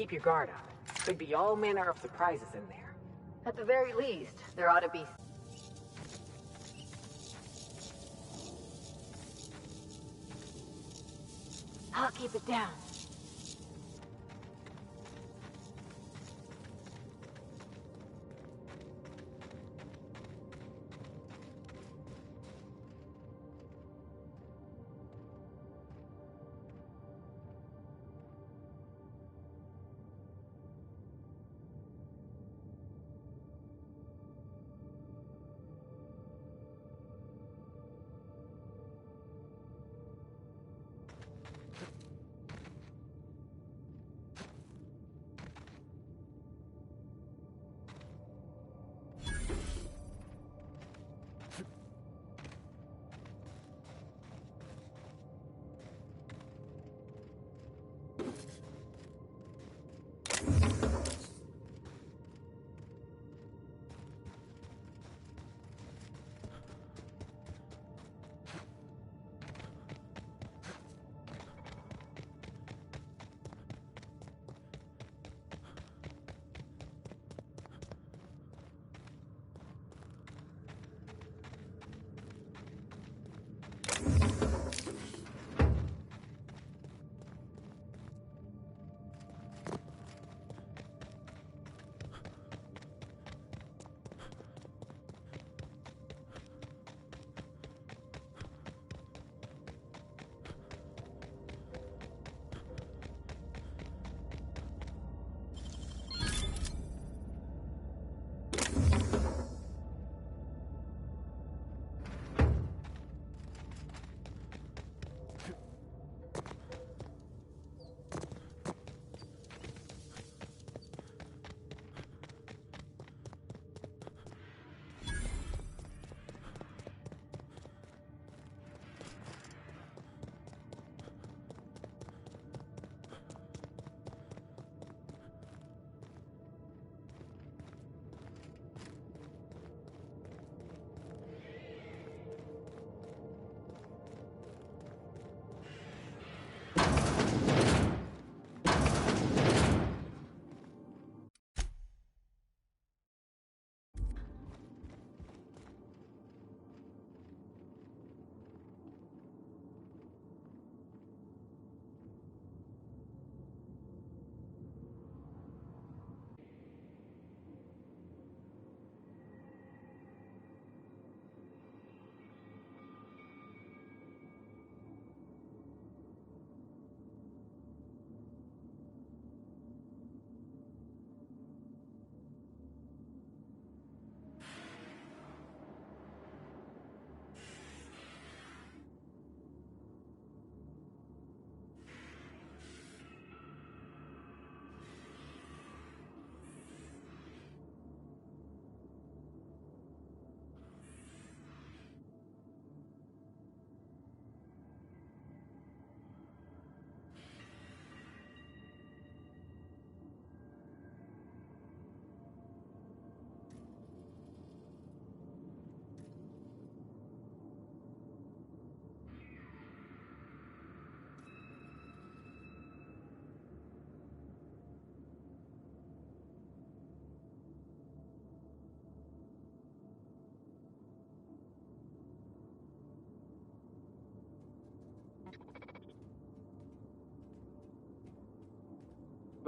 keep your guard up. Could be all manner of surprises in there. At the very least, there ought to be... I'll keep it down.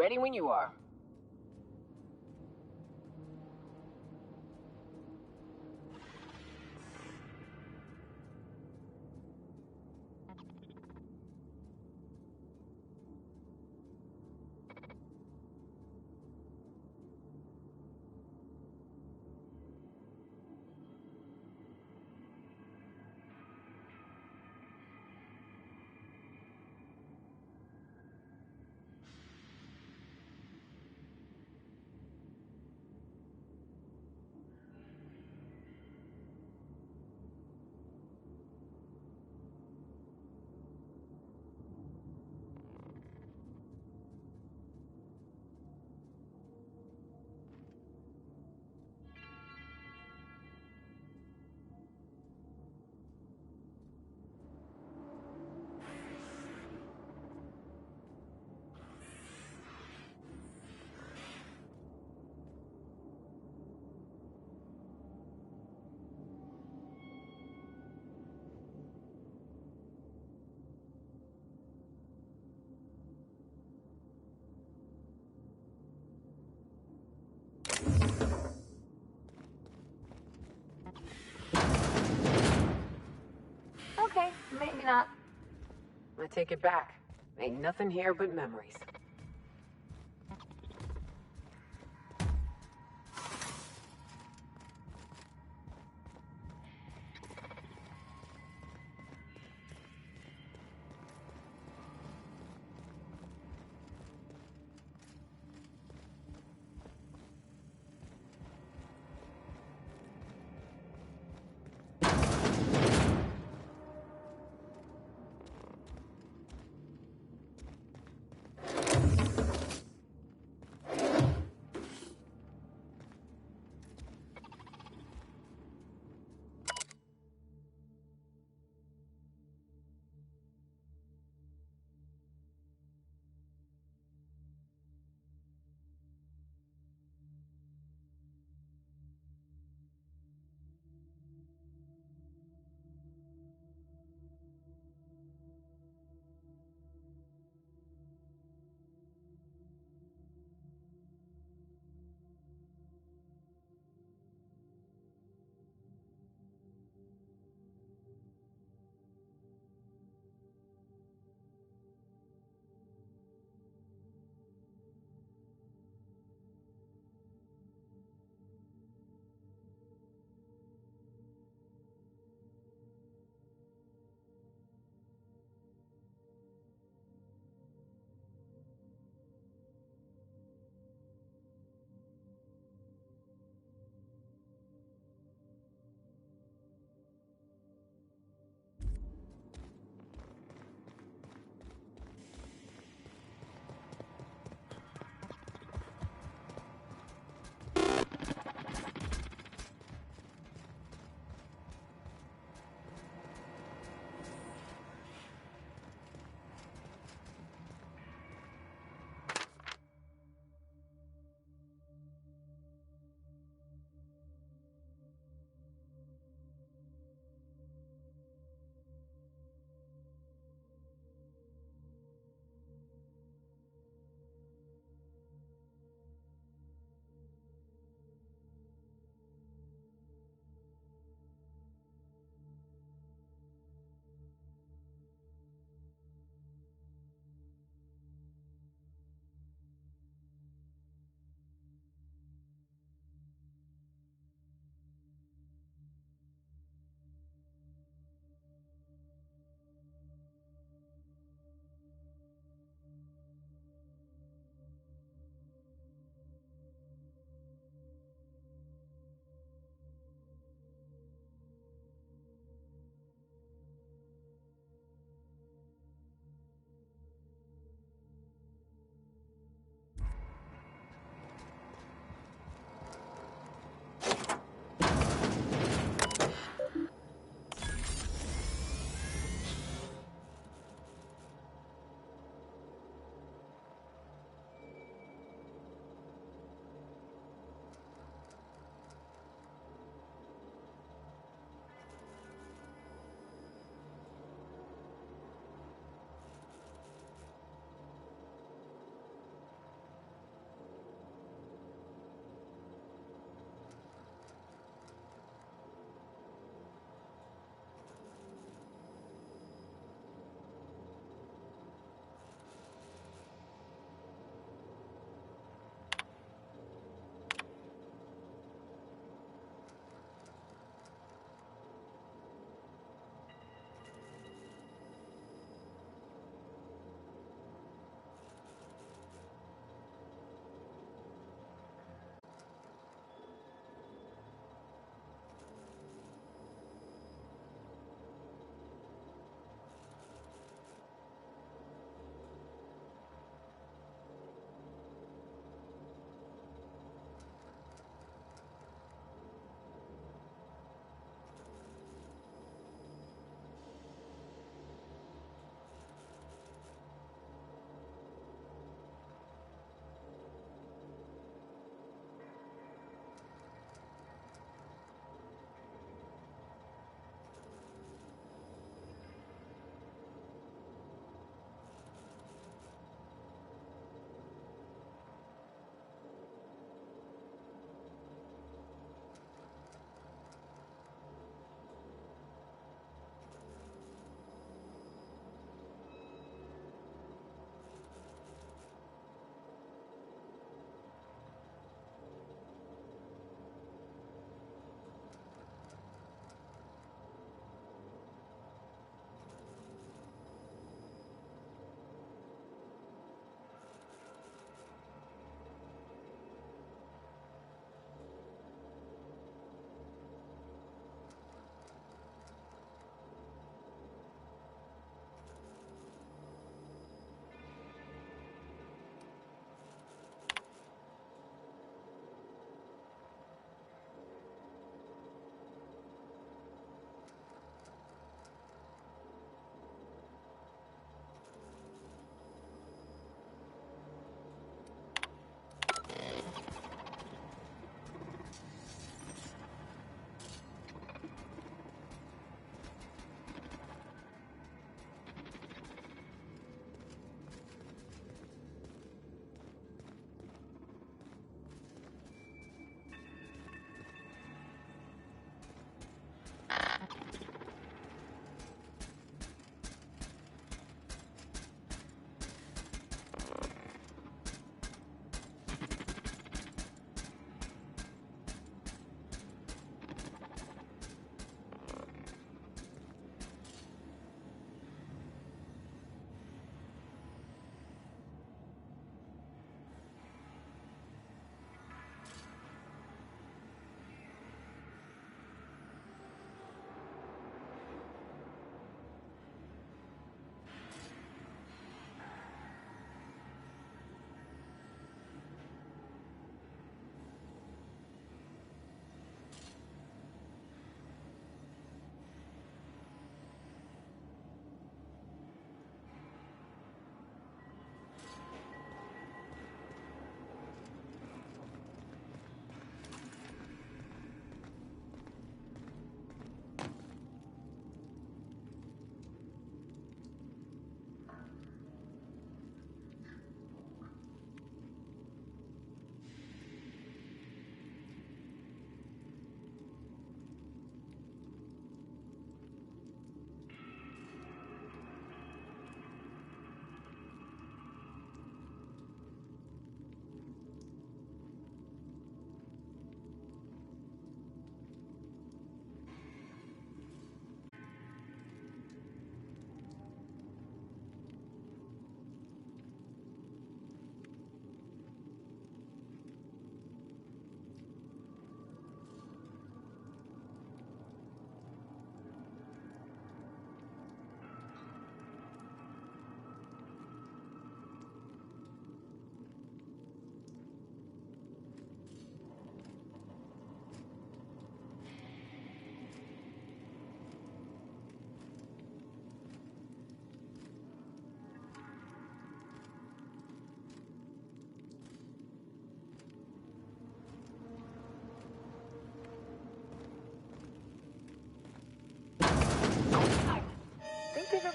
Ready when you are. Maybe not. I take it back. Ain't nothing here but memories.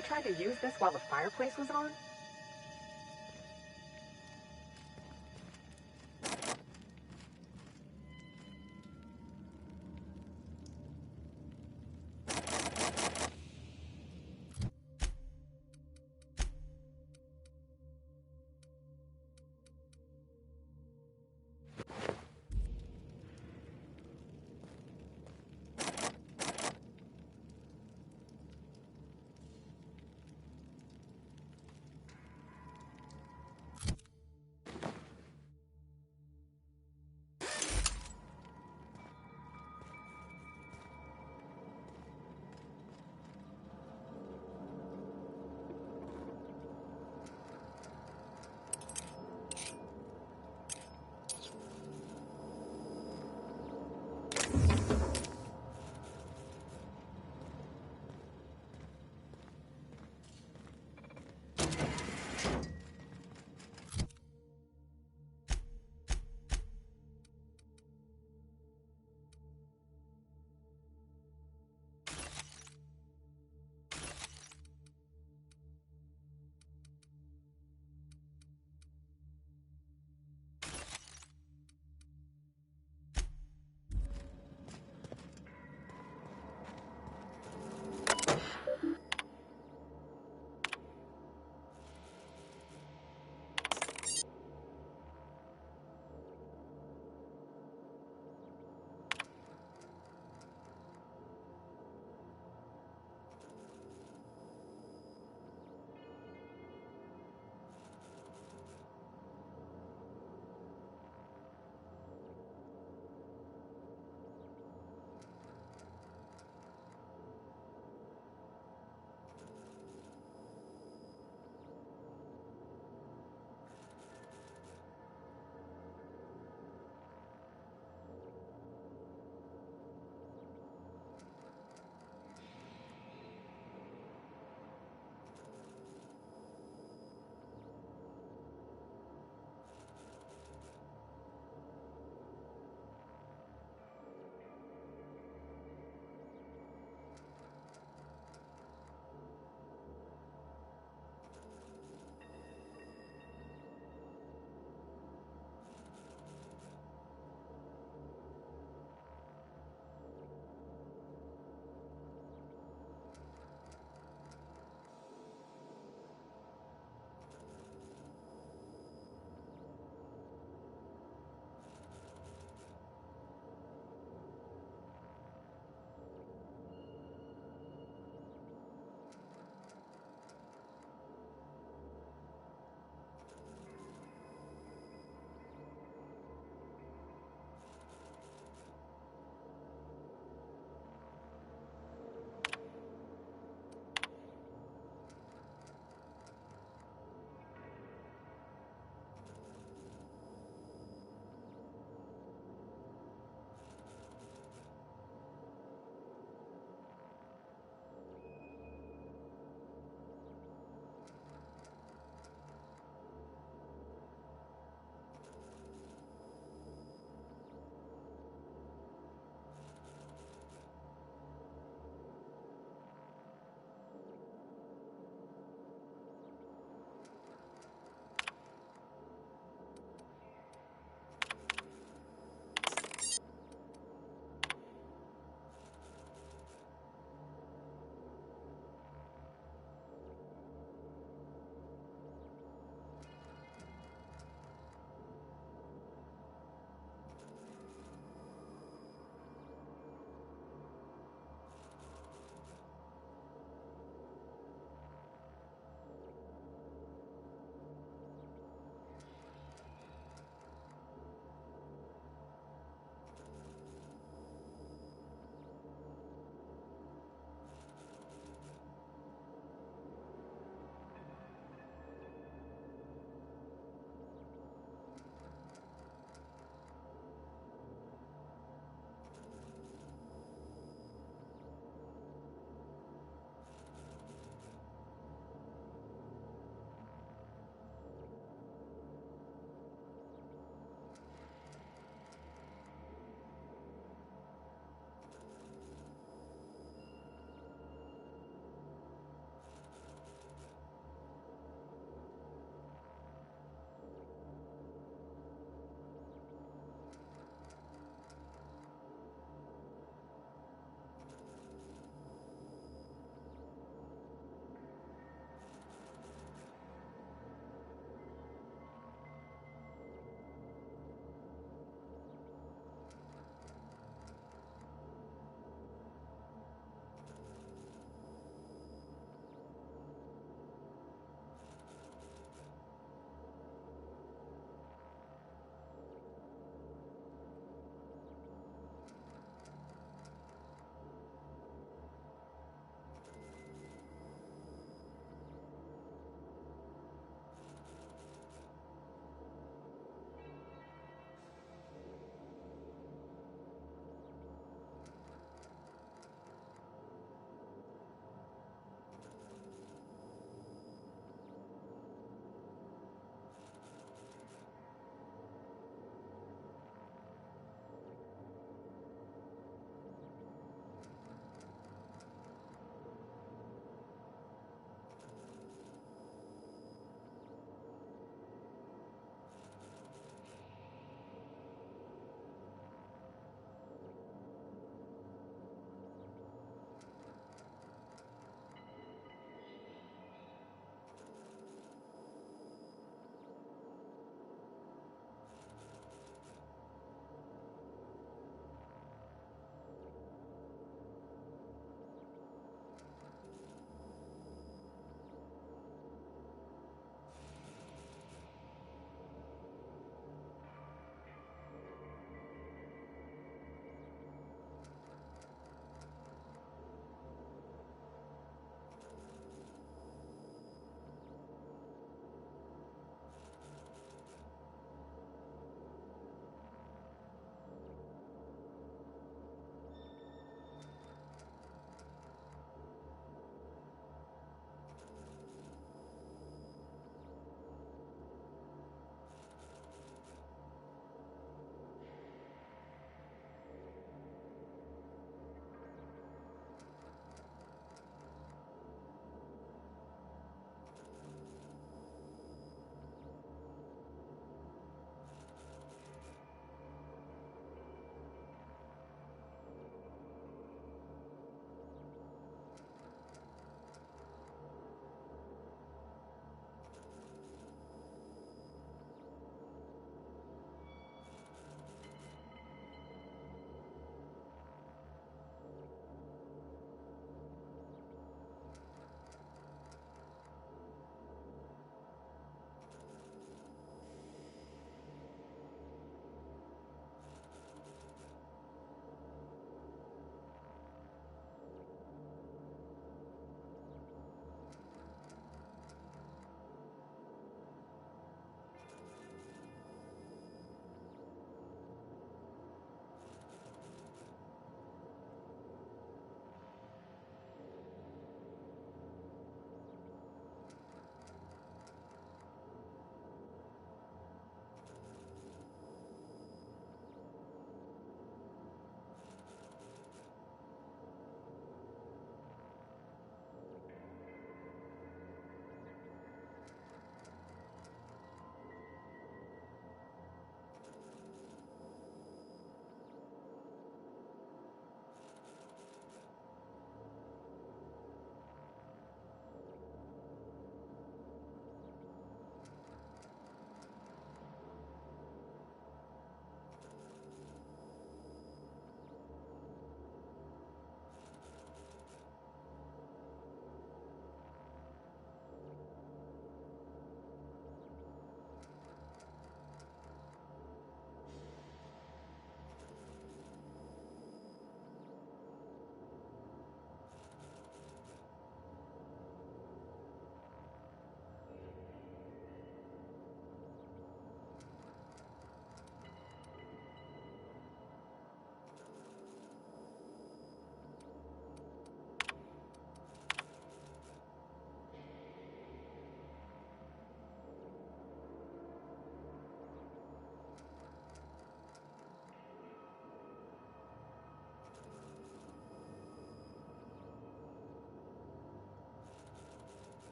Anyone tried to use this while the fireplace was on?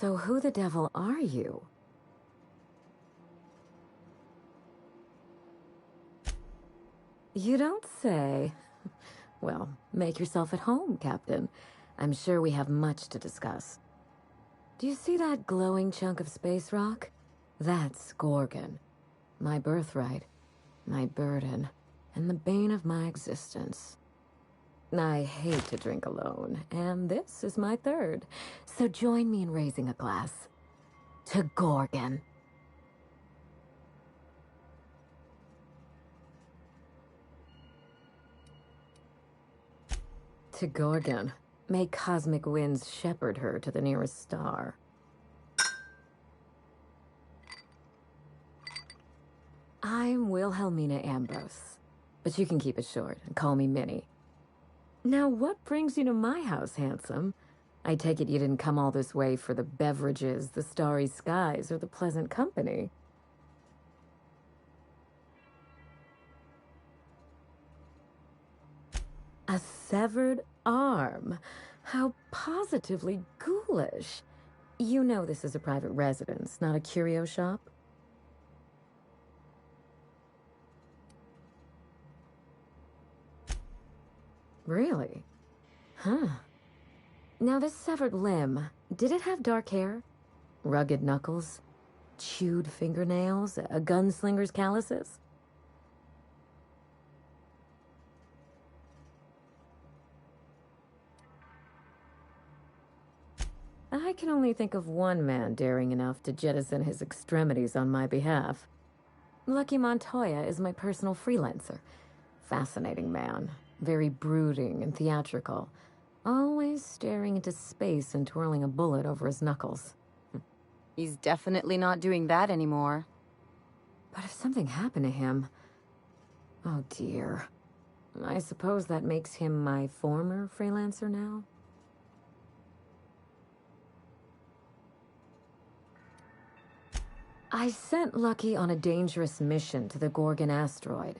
So who the devil are you? You don't say. Well, make yourself at home, Captain. I'm sure we have much to discuss. Do you see that glowing chunk of space rock? That's Gorgon. My birthright, my burden, and the bane of my existence. I hate to drink alone, and this is my third. So join me in raising a glass. To Gorgon. To Gorgon. May cosmic winds shepherd her to the nearest star. I'm Wilhelmina Ambrose, but you can keep it short and call me Minnie. Now, what brings you to my house, handsome? I take it you didn't come all this way for the beverages, the starry skies, or the pleasant company. A severed arm. How positively ghoulish. You know this is a private residence, not a curio shop? Really? Huh. Now this severed limb, did it have dark hair? Rugged knuckles? Chewed fingernails? A gunslinger's calluses? I can only think of one man daring enough to jettison his extremities on my behalf. Lucky Montoya is my personal freelancer. Fascinating man. Very brooding and theatrical. Always staring into space and twirling a bullet over his knuckles. He's definitely not doing that anymore. But if something happened to him... Oh dear. I suppose that makes him my former freelancer now? I sent Lucky on a dangerous mission to the Gorgon asteroid.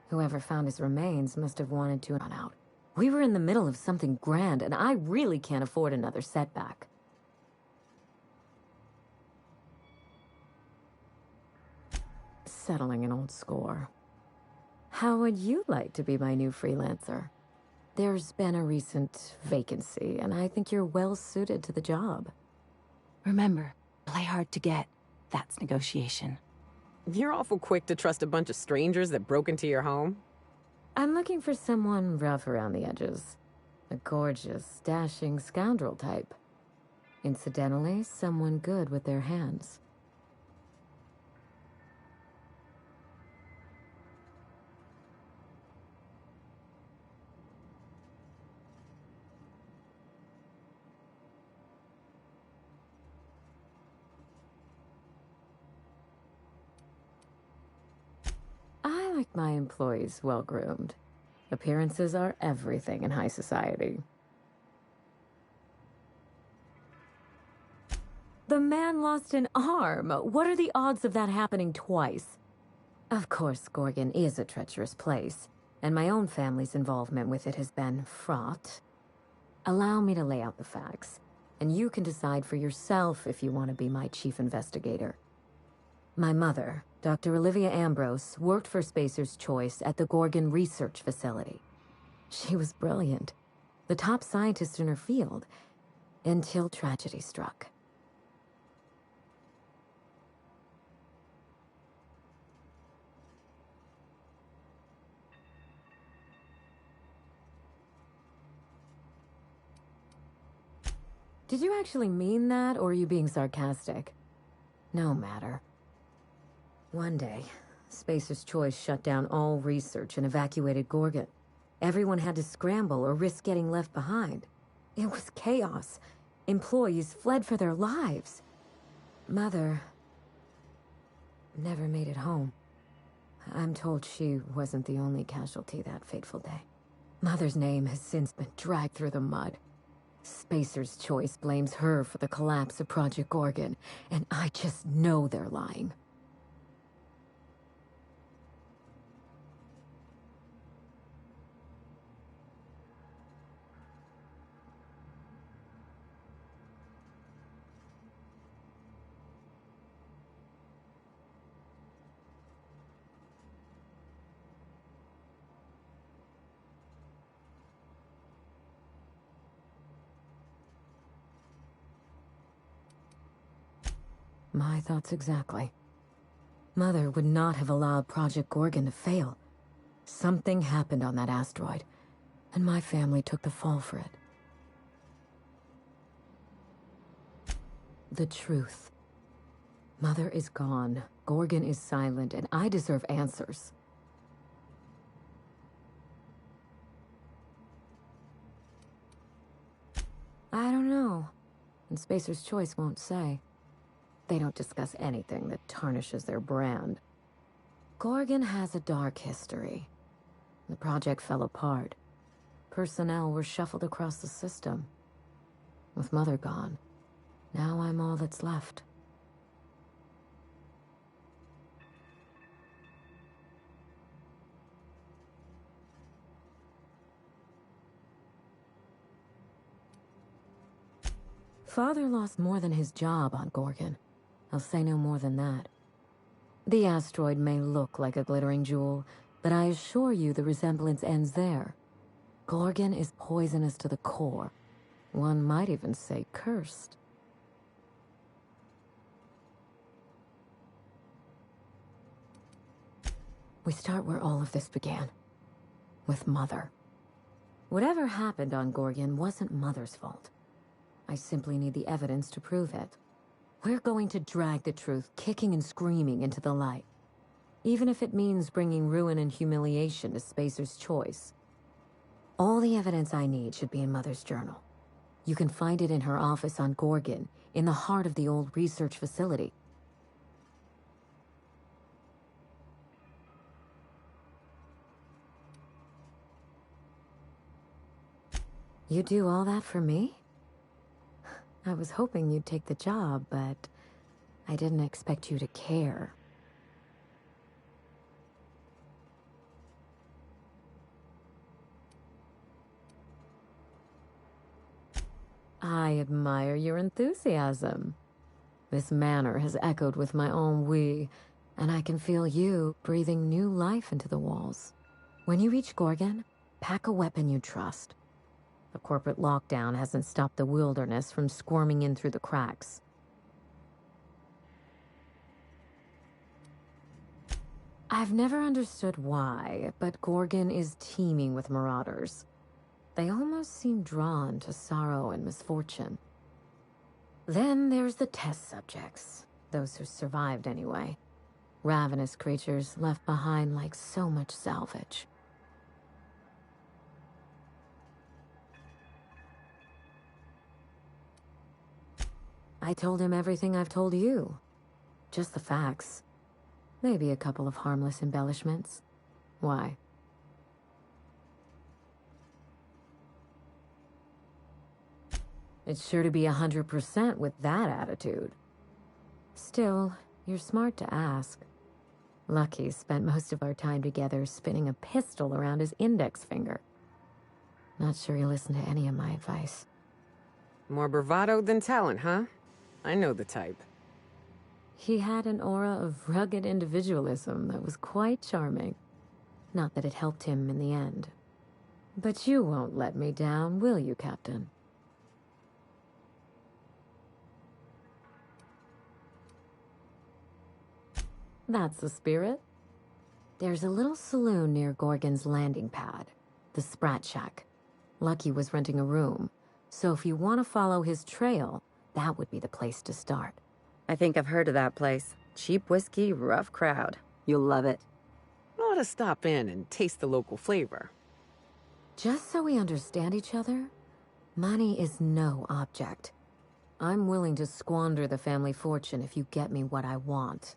Whoever found his remains must have wanted to run out. We were in the middle of something grand, and I really can't afford another setback. Settling an old score. How would you like to be my new freelancer? There's been a recent vacancy, and I think you're well suited to the job. Remember, play hard to get. That's negotiation. You're awful quick to trust a bunch of strangers that broke into your home. I'm looking for someone rough around the edges. A gorgeous, dashing scoundrel type. Incidentally, someone good with their hands. I like my employees well-groomed. Appearances are everything in high society. The man lost an arm. What are the odds of that happening twice? Of course, Gorgon is a treacherous place, and my own family's involvement with it has been fraught. Allow me to lay out the facts, and you can decide for yourself if you want to be my chief investigator. My mother, Dr. Olivia Ambrose, worked for Spacer's Choice at the Gorgon Research Facility. She was brilliant, the top scientist in her field, until tragedy struck. Did you actually mean that, or are you being sarcastic? No matter. One day, Spacer's Choice shut down all research and evacuated Gorgon. Everyone had to scramble or risk getting left behind. It was chaos. Employees fled for their lives. Mother never made it home. I'm told she wasn't the only casualty that fateful day. Mother's name has since been dragged through the mud. Spacer's Choice blames her for the collapse of Project Gorgon, and I just know they're lying. My thoughts exactly. Mother would not have allowed Project Gorgon to fail. Something happened on that asteroid, and my family took the fall for it. The truth. Mother is gone, Gorgon is silent, and I deserve answers. I don't know. And Spacer's Choice won't say. They don't discuss anything that tarnishes their brand. Gorgon has a dark history. The project fell apart. Personnel were shuffled across the system. With Mother gone, now I'm all that's left. Father lost more than his job on Gorgon. I'll say no more than that. The asteroid may look like a glittering jewel, but I assure you the resemblance ends there. Gorgon is poisonous to the core. One might even say cursed. We start where all of this began. With Mother. Whatever happened on Gorgon wasn't Mother's fault. I simply need the evidence to prove it. We're going to drag the truth, kicking and screaming, into the light. Even if it means bringing ruin and humiliation to Spacer's Choice. All the evidence I need should be in Mother's journal. You can find it in her office on Gorgon, in the heart of the old research facility. You do all that for me? I was hoping you'd take the job, but I didn't expect you to care. I admire your enthusiasm. This manor has echoed with my ennui, and I can feel you breathing new life into the walls. When you reach Gorgon, pack a weapon you trust. The corporate lockdown hasn't stopped the wilderness from squirming in through the cracks. I've never understood why, but Gorgon is teeming with marauders. They almost seem drawn to sorrow and misfortune. Then there's the test subjects, those who survived anyway. Ravenous creatures left behind like so much salvage. I told him everything I've told you. Just the facts. Maybe a couple of harmless embellishments. Why? It's sure to be 100% with that attitude. Still, you're smart to ask. Lucky spent most of our time together spinning a pistol around his index finger. Not sure he listened to any of my advice. More bravado than talent, huh? I know the type. He had an aura of rugged individualism that was quite charming. Not that it helped him in the end. But you won't let me down, will you, Captain? That's the spirit. There's a little saloon near Gorgon's landing pad, the Sprat Shack. Lucky was renting a room, so if you want to follow his trail, that would be the place to start. I think I've heard of that place. Cheap whiskey, rough crowd. You'll love it. Ought to stop in and taste the local flavor. Just so we understand each other, money is no object. I'm willing to squander the family fortune if you get me what I want.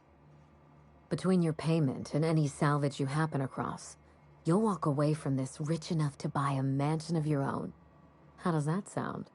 Between your payment and any salvage you happen across, you'll walk away from this rich enough to buy a mansion of your own. How does that sound?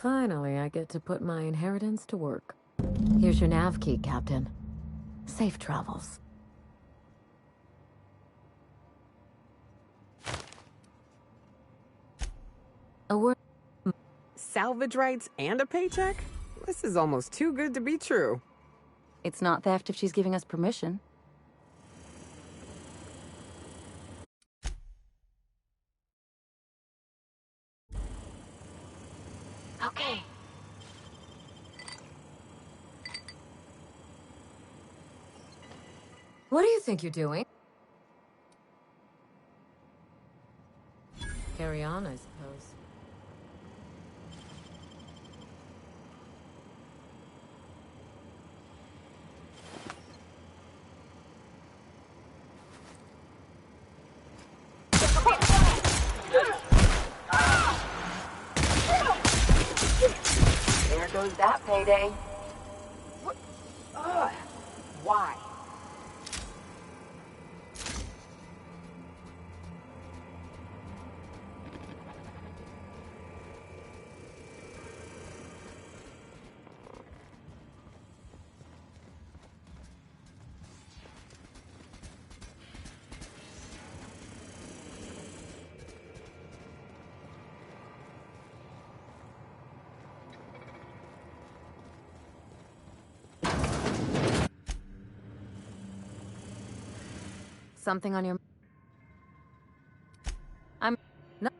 Finally, I get to put my inheritance to work. Here's your nav key, Captain. Safe travels. A word. Salvage rights and a paycheck? This is almost too good to be true. It's not theft if she's giving us permission. Okay. What do you think you're doing? Carry on, I suppose. There goes that payday. What? Ugh. Why? Something on your... I'm... No.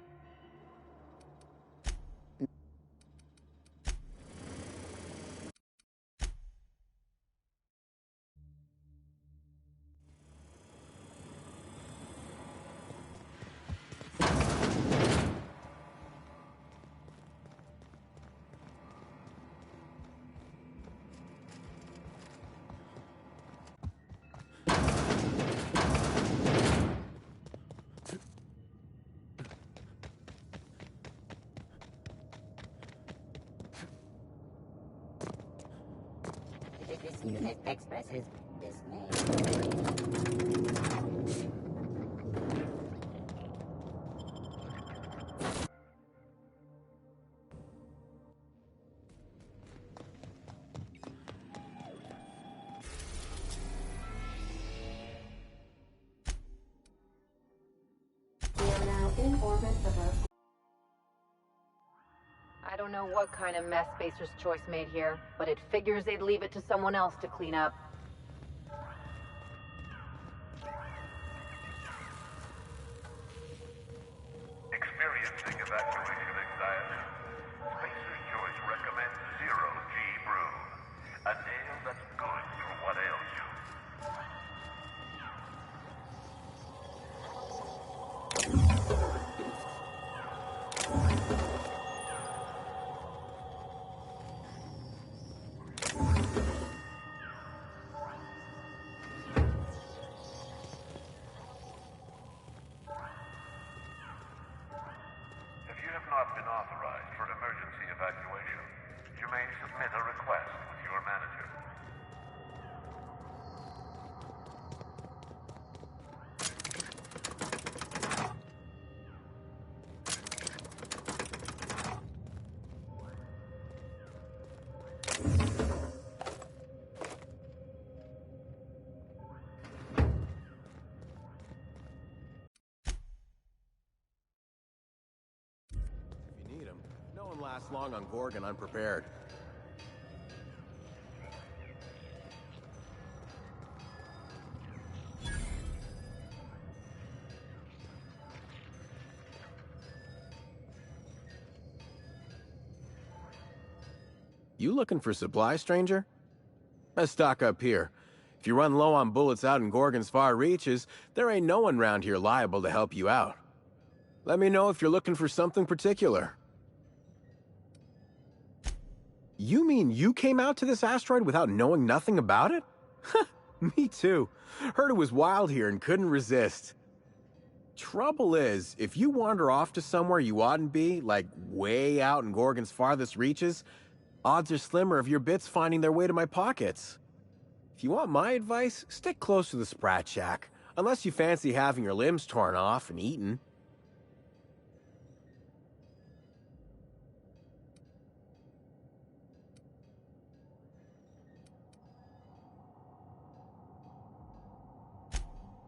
This unit expresses dismay. We are now in orbit above. I don't know what kind of mess Spacer's Choice made here, but it figures they'd leave it to someone else to clean up. Experiencing evacuation anxiety? Spacer's Choice recommends Zero G Brew. A ale that's good for what ails you. If you have not been authorized for emergency evacuation, you may submit a request with your manager. If you need them, no one lasts long on Gorgon unprepared. You looking for supply, stranger? Let's stock up here. If you run low on bullets out in Gorgon's far reaches, there ain't no one round here liable to help you out. Let me know if you're looking for something particular. You mean you came out to this asteroid without knowing nothing about it? Me too. Heard it was wild here and couldn't resist. Trouble is, if you wander off to somewhere you oughtn't be, like way out in Gorgon's farthest reaches, odds are slimmer of your bits finding their way to my pockets. If you want my advice, stick close to the Sprat Shack, unless you fancy having your limbs torn off and eaten.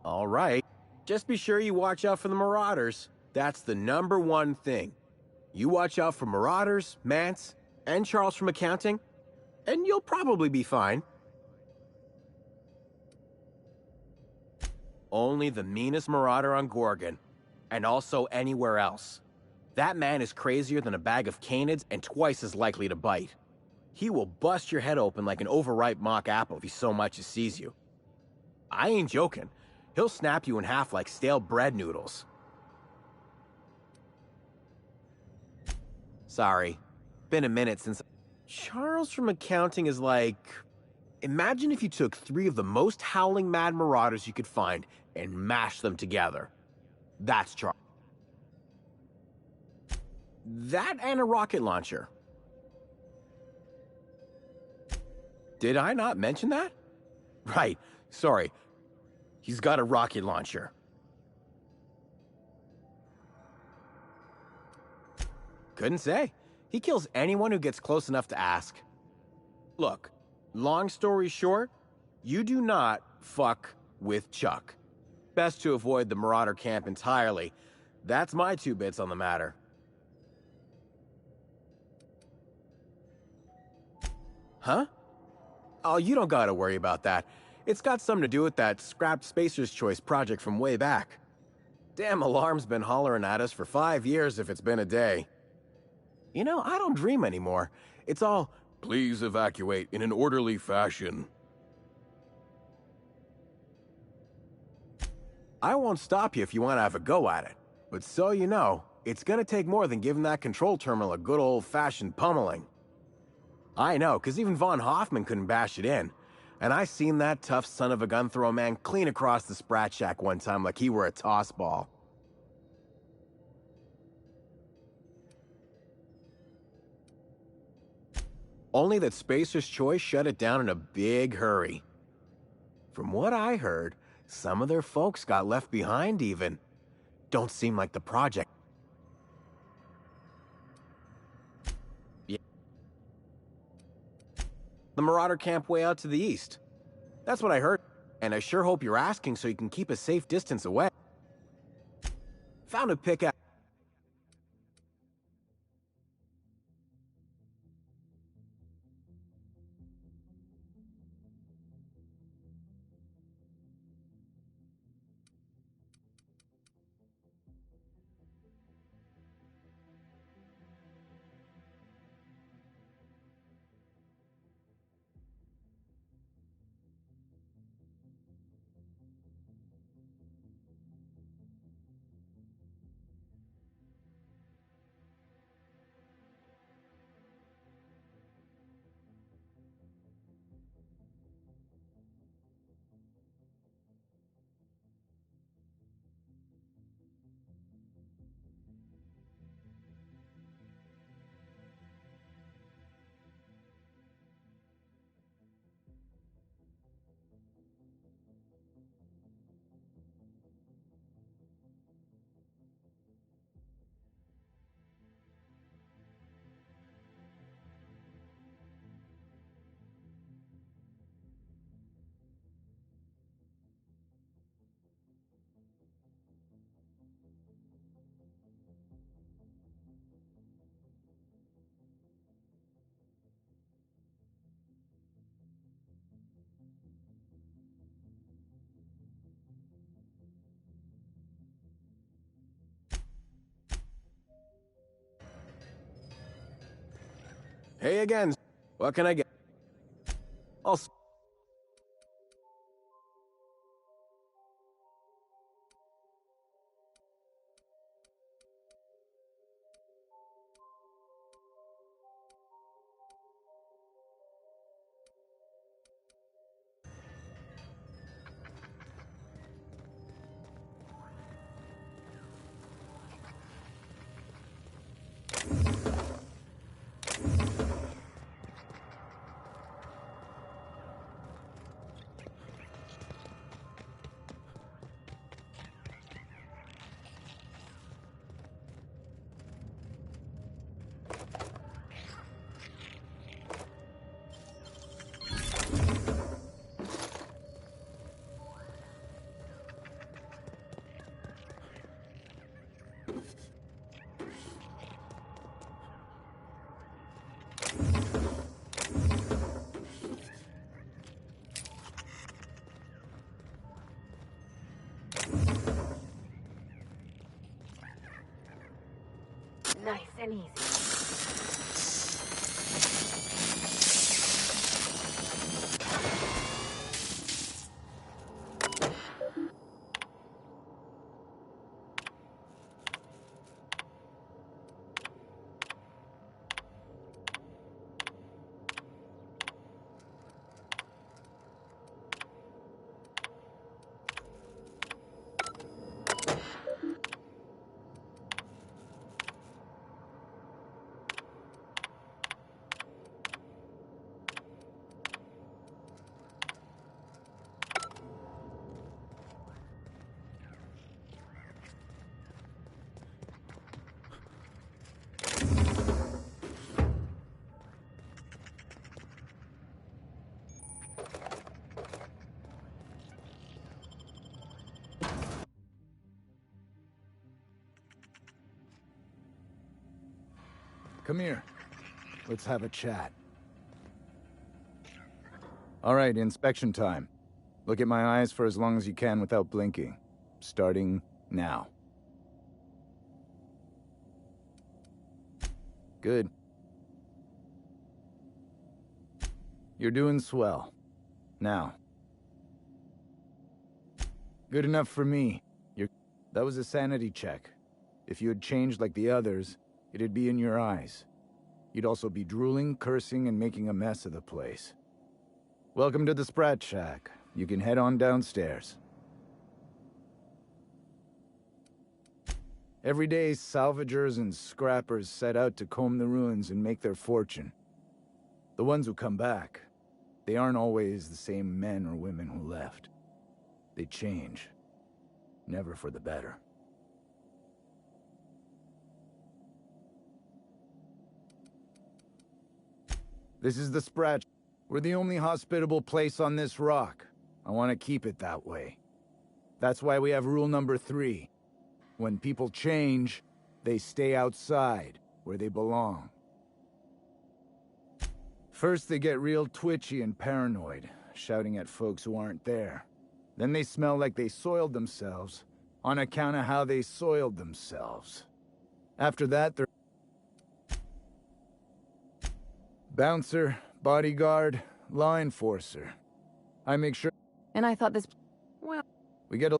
All right. Just be sure you watch out for the Marauders. That's the #1 thing. You watch out for Marauders, Mance, and Charles from accounting, and you'll probably be fine. Only the meanest Marauder on Gorgon, and also anywhere else. That man is crazier than a bag of canids and twice as likely to bite. He will bust your head open like an overripe mock apple if he so much as sees you. I ain't joking. He'll snap you in half like stale bread noodles. Sorry. Been a minute since... Charles from accounting is like... Imagine if you took 3 of the most howling mad Marauders you could find and mashed them together. That's Charles. That and a rocket launcher. Did I not mention that? Right, sorry. He's got a rocket launcher. Couldn't say. He kills anyone who gets close enough to ask. Look, long story short, you do not fuck with Chuck. Best to avoid the Marauder camp entirely. That's my 2 bits on the matter. Huh? Oh, you don't gotta worry about that. It's got something to do with that scrapped Spacer's Choice project from way back. Damn alarm's been hollering at us for 5 years if it's been a day. You know, I don't dream anymore. It's all, please evacuate in an orderly fashion. I won't stop you if you want to have a go at it. But so you know, it's gonna take more than giving that control terminal a good old-fashioned pummeling. I know, because even Von Hoffman couldn't bash it in. And I seen that tough son of a gun throw a man clean across the Sprat Shack one time like he were a toss ball. Only that Spacer's Choice shut it down in a big hurry. From what I heard, some of their folks got left behind even. Don't seem like the project. The Marauder camp way out to the east. That's what I heard, and I sure hope you're asking so you can keep a safe distance away. Found a pickaxe. Hey again. What can I get? Also... Nice and easy. Come here. Let's have a chat. All right, inspection time. Look at my eyes for as long as you can without blinking. Starting now. Good. You're doing swell. Now. Good enough for me. That was a sanity check. If you had changed like the others, it'd be in your eyes. You'd also be drooling, cursing, and making a mess of the place. Welcome to the Sprat Shack. You can head on downstairs. Every day, salvagers and scrappers set out to comb the ruins and make their fortune. The ones who come back, they aren't always the same men or women who left. They change. Never for the better. This is the Sprat. We're the only hospitable place on this rock. I want to keep it that way. That's why we have rule number 3. When people change, they stay outside, where they belong. First, they get real twitchy and paranoid, shouting at folks who aren't there. Then they smell like they soiled themselves, on account of how they soiled themselves. After that, they're bouncer, bodyguard, law enforcer. I make sure... And I thought this... Well, We get a...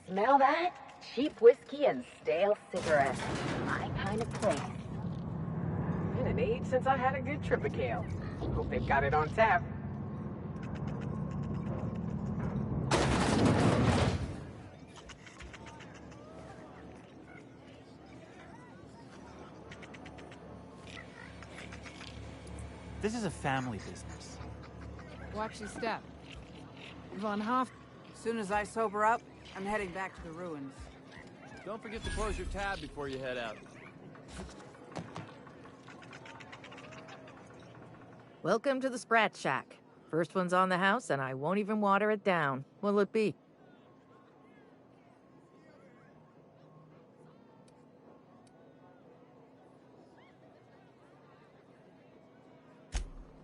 Smell that? Cheap whiskey and stale cigarettes. My kind of place. been an age since I had a good trip of kale. Hope they've got it on tap. This is a family business. Watch your step. Von Hoff. As soon as I sober up, I'm heading back to the ruins. Don't forget to close your tab before you head out. Welcome to the Sprat Shack. First one's on the house, and I won't even water it down. What'll it be?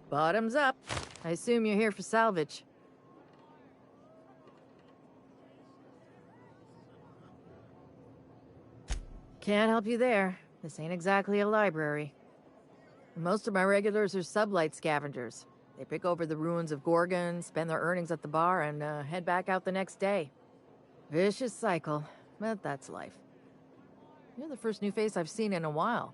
Bottoms up. I assume you're here for salvage. Can't help you there. This ain't exactly a library. Most of my regulars are sublight scavengers. They pick over the ruins of Gorgon, spend their earnings at the bar, and head back out the next day. Vicious cycle, but that's life. You're the first new face I've seen in a while.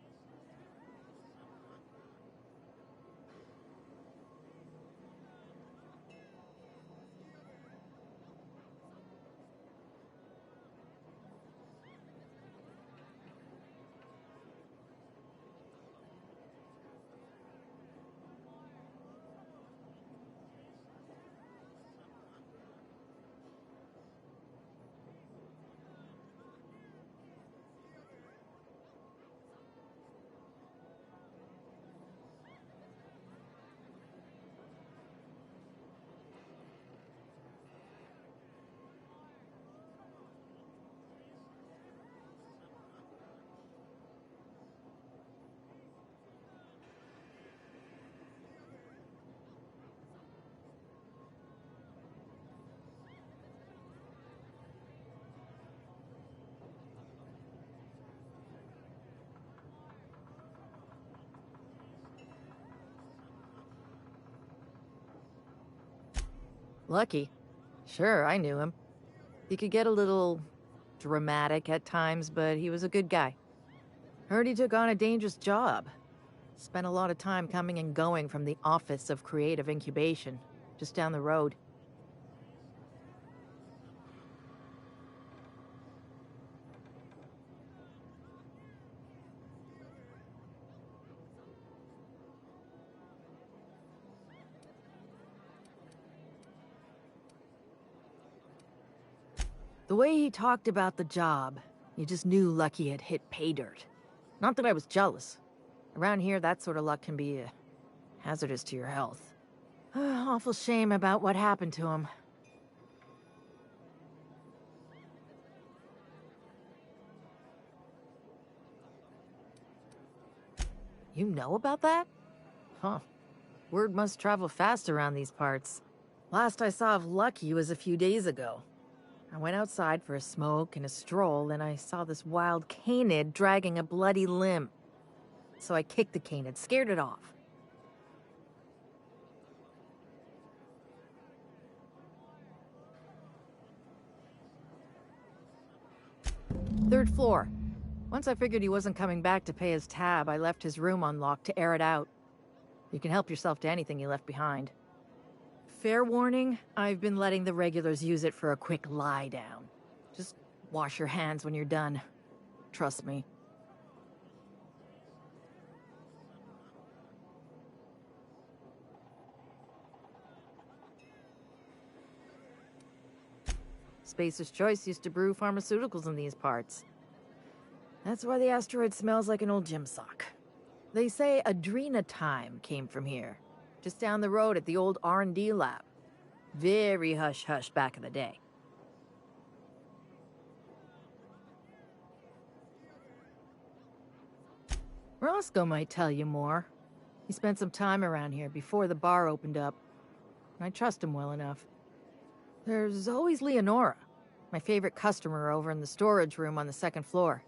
Lucky? Sure, I knew him. He could get a little dramatic at times, but he was a good guy. Heard he took on a dangerous job. Spent a lot of time coming and going from the Office of Creative Incubation, just down the road. The way he talked about the job, you just knew Lucky had hit pay dirt. Not that I was jealous. Around here, that sort of luck can be hazardous to your health. Awful shame about what happened to him. You know about that? Huh. Word must travel fast around these parts. Last I saw of Lucky was a few days ago. I went outside for a smoke and a stroll, and I saw this wild canid dragging a bloody limb. So I kicked the canid, scared it off. Third floor. Once I figured he wasn't coming back to pay his tab, I left his room unlocked to air it out. You can help yourself to anything you left behind. Fair warning, I've been letting the regulars use it for a quick lie down. Just wash your hands when you're done. Trust me. Spacer's Choice used to brew pharmaceuticals in these parts. That's why the asteroid smells like an old gym sock. They say Adrenatime came from here, just down the road at the old R&D lab. Very hush-hush back in the day. Roscoe might tell you more. He spent some time around here before the bar opened up. I trust him well enough. There's always Leonora, my favorite customer over in the storage room on the second floor.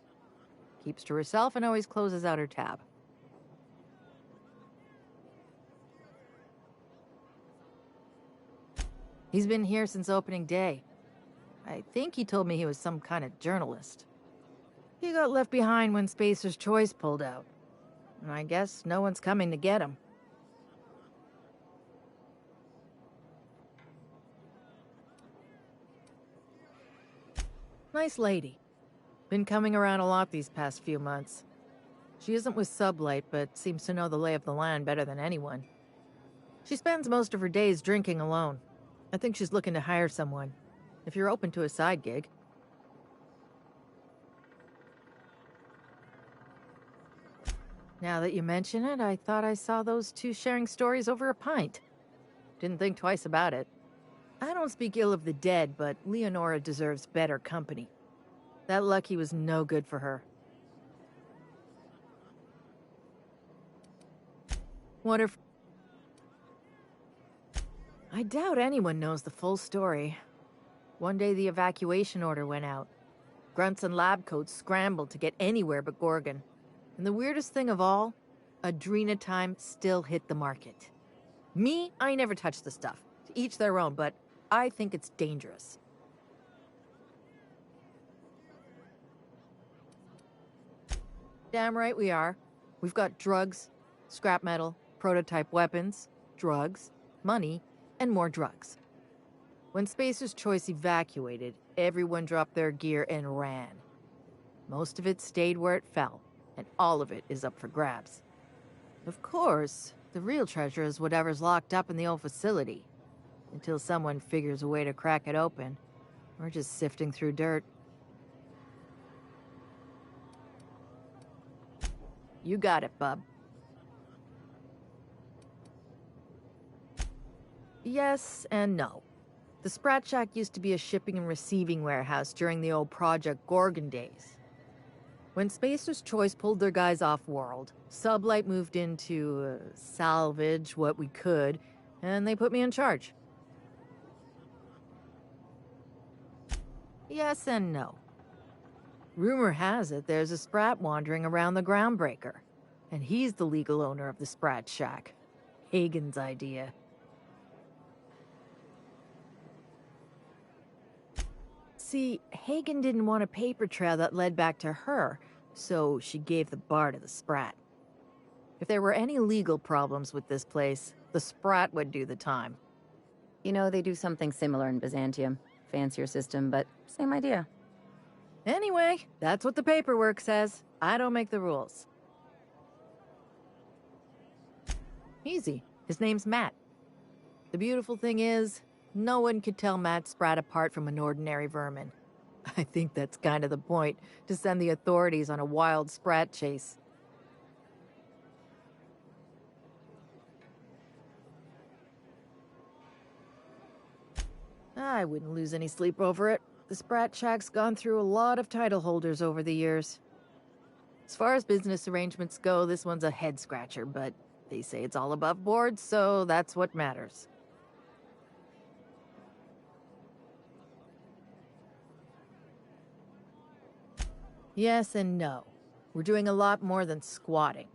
Keeps to herself and always closes out her tab. He's been here since opening day. I think he told me he was some kind of journalist. He got left behind when Spacer's Choice pulled out. And I guess no one's coming to get him. Nice lady. Been coming around a lot these past few months. She isn't with Sublight, but seems to know the lay of the land better than anyone. She spends most of her days drinking alone. I think she's looking to hire someone, if you're open to a side gig. Now that you mention it, I thought I saw those two sharing stories over a pint. Didn't think twice about it. I don't speak ill of the dead, but Leonora deserves better company. That Lucky was no good for her. What if... I doubt anyone knows the full story. One day the evacuation order went out. Grunts and lab coats scrambled to get anywhere but Gorgon. And the weirdest thing of all, Adrenatime still hit the market. Me, I never touched the stuff. To each their own, but I think it's dangerous. Damn right we are. We've got drugs, scrap metal, prototype weapons, drugs, money, and more drugs. When Spacer's Choice evacuated, everyone dropped their gear and ran. Most of it stayed where it fell, and all of it is up for grabs. Of course, the real treasure is whatever's locked up in the old facility. Until someone figures a way to crack it open, we're just sifting through dirt. You got it, bub. Yes and no. The Sprat Shack used to be a shipping and receiving warehouse during the old Project Gorgon days. When Spacer's Choice pulled their guys off-world, Sublight moved in to salvage what we could, and they put me in charge. Yes and no. Rumor has it there's a Sprat wandering around the Groundbreaker, and he's the legal owner of the Sprat Shack. Hagen's idea. See, Hagen didn't want a paper trail that led back to her, so she gave the bar to the Sprat. If there were any legal problems with this place, the Sprat would do the time. You know, they do something similar in Byzantium. Fancier system, but same idea. Anyway, that's what the paperwork says. I don't make the rules. Easy. His name's Matt. The beautiful thing is, no one could tell Matt Sprat apart from an ordinary vermin. I think that's kind of the point, to send the authorities on a wild Sprat chase. I wouldn't lose any sleep over it. The Sprat Shack's gone through a lot of title holders over the years. As far as business arrangements go, this one's a head-scratcher, but they say it's all above board, so that's what matters. Yes and no. We're doing a lot more than squatting.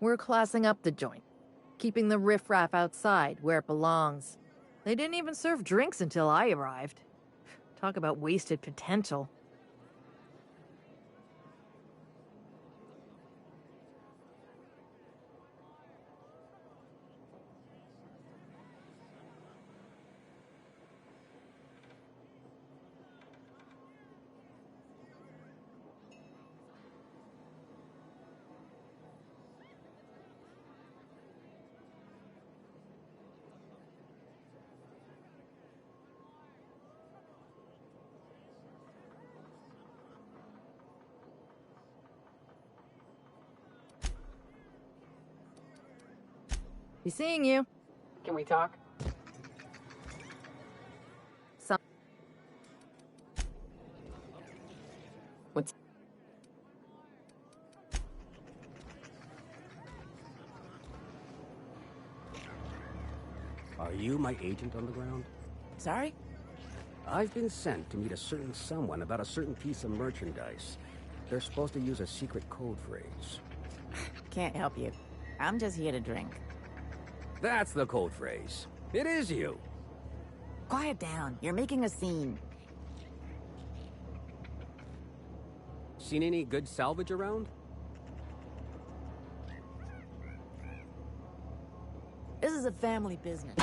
We're classing up the joint, keeping the riffraff outside where it belongs. They didn't even serve drinks until I arrived. Talk about wasted potential. Be seeing you. Can we talk? What's... Are you my agent on the ground? Sorry? I've been sent to meet a certain someone about a certain piece of merchandise. They're supposed to use a secret code phrase. Can't help you. I'm just here to drink. That's the code phrase. It is you. Quiet down. You're making a scene. Seen any good salvage around? This is a family business.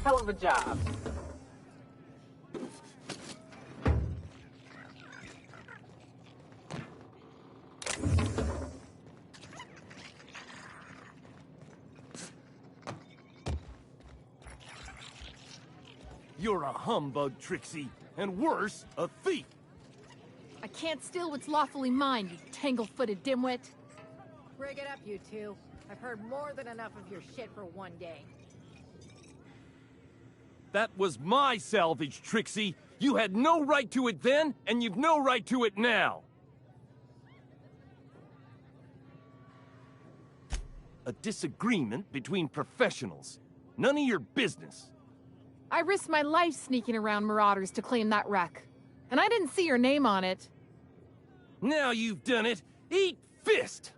Hell of a job. You're a humbug, Trixie, and worse, a thief. I can't steal what's lawfully mine, you tangle-footed dimwit. Rig it up, you two. I've heard more than enough of your shit for one day. That was my salvage, Trixie. You had no right to it then, and you've no right to it now. A disagreement between professionals. None of your business. I risked my life sneaking around Marauders to claim that wreck. And I didn't see your name on it. Now you've done it. Eat fist!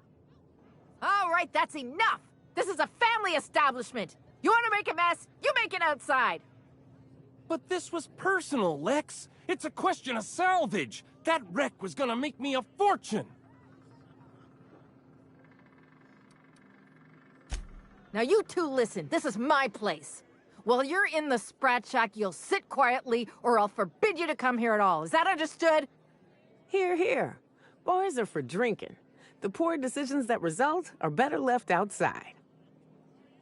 All right, that's enough! This is a family establishment! You want to make a mess? You make it outside! But this was personal, Lex. It's a question of salvage. That wreck was gonna make me a fortune. Now you two listen. This is my place. While you're in the Sprat Shack, you'll sit quietly, or I'll forbid you to come here at all. Is that understood? Here, here. Bars are for drinking. The poor decisions that result are better left outside.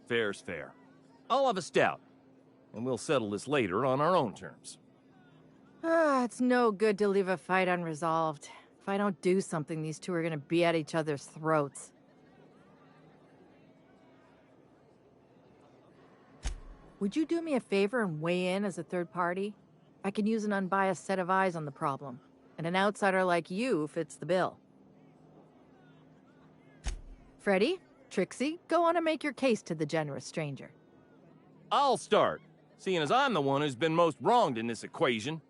Fair's fair. I'll have a stout, and we'll settle this later on our own terms. It's no good to leave a fight unresolved. If I don't do something, these two are gonna be at each other's throats. Would you do me a favor and weigh in as a third party? I can use an unbiased set of eyes on the problem, and an outsider like you fits the bill. Freddy, Trixie, go on and make your case to the generous stranger. I'll start, seeing as I'm the one who's been most wronged in this equation.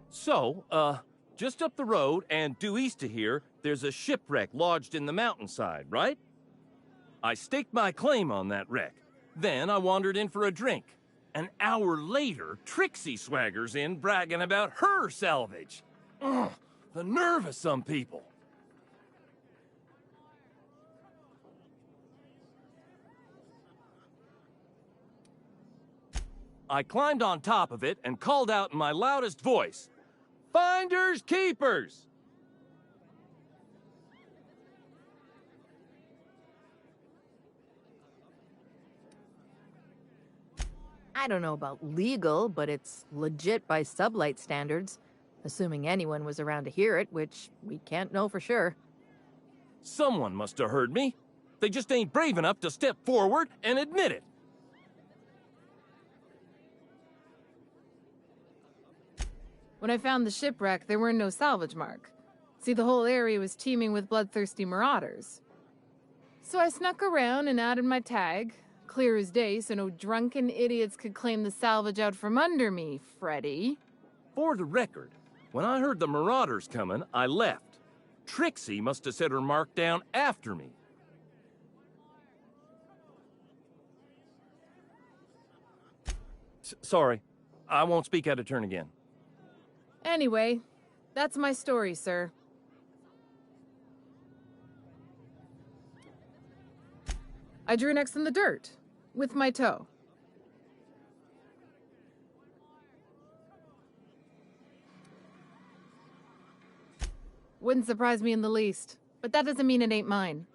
So, just up the road and due east of here, there's a shipwreck lodged in the mountainside, right? I staked my claim on that wreck. Then I wandered in for a drink. An hour later, Trixie swaggers in bragging about her salvage. Ugh, the nerve of some people. I climbed on top of it and called out in my loudest voice, "Finders keepers!" I don't know about legal, but it's legit by sublight standards. Assuming anyone was around to hear it, which we can't know for sure. Someone must have heard me. They just ain't brave enough to step forward and admit it. When I found the shipwreck, there were no salvage mark. See, the whole area was teeming with bloodthirsty marauders. So I snuck around and added my tag, clear as day so no drunken idiots could claim the salvage out from under me, Freddy. For the record, when I heard the marauders coming, I left. Trixie must have set her mark down after me. Sorry, I won't speak out of turn again. Anyway, that's my story, sir. I drew an X in the dirt, with my toe. Wouldn't surprise me in the least, but that doesn't mean it ain't mine.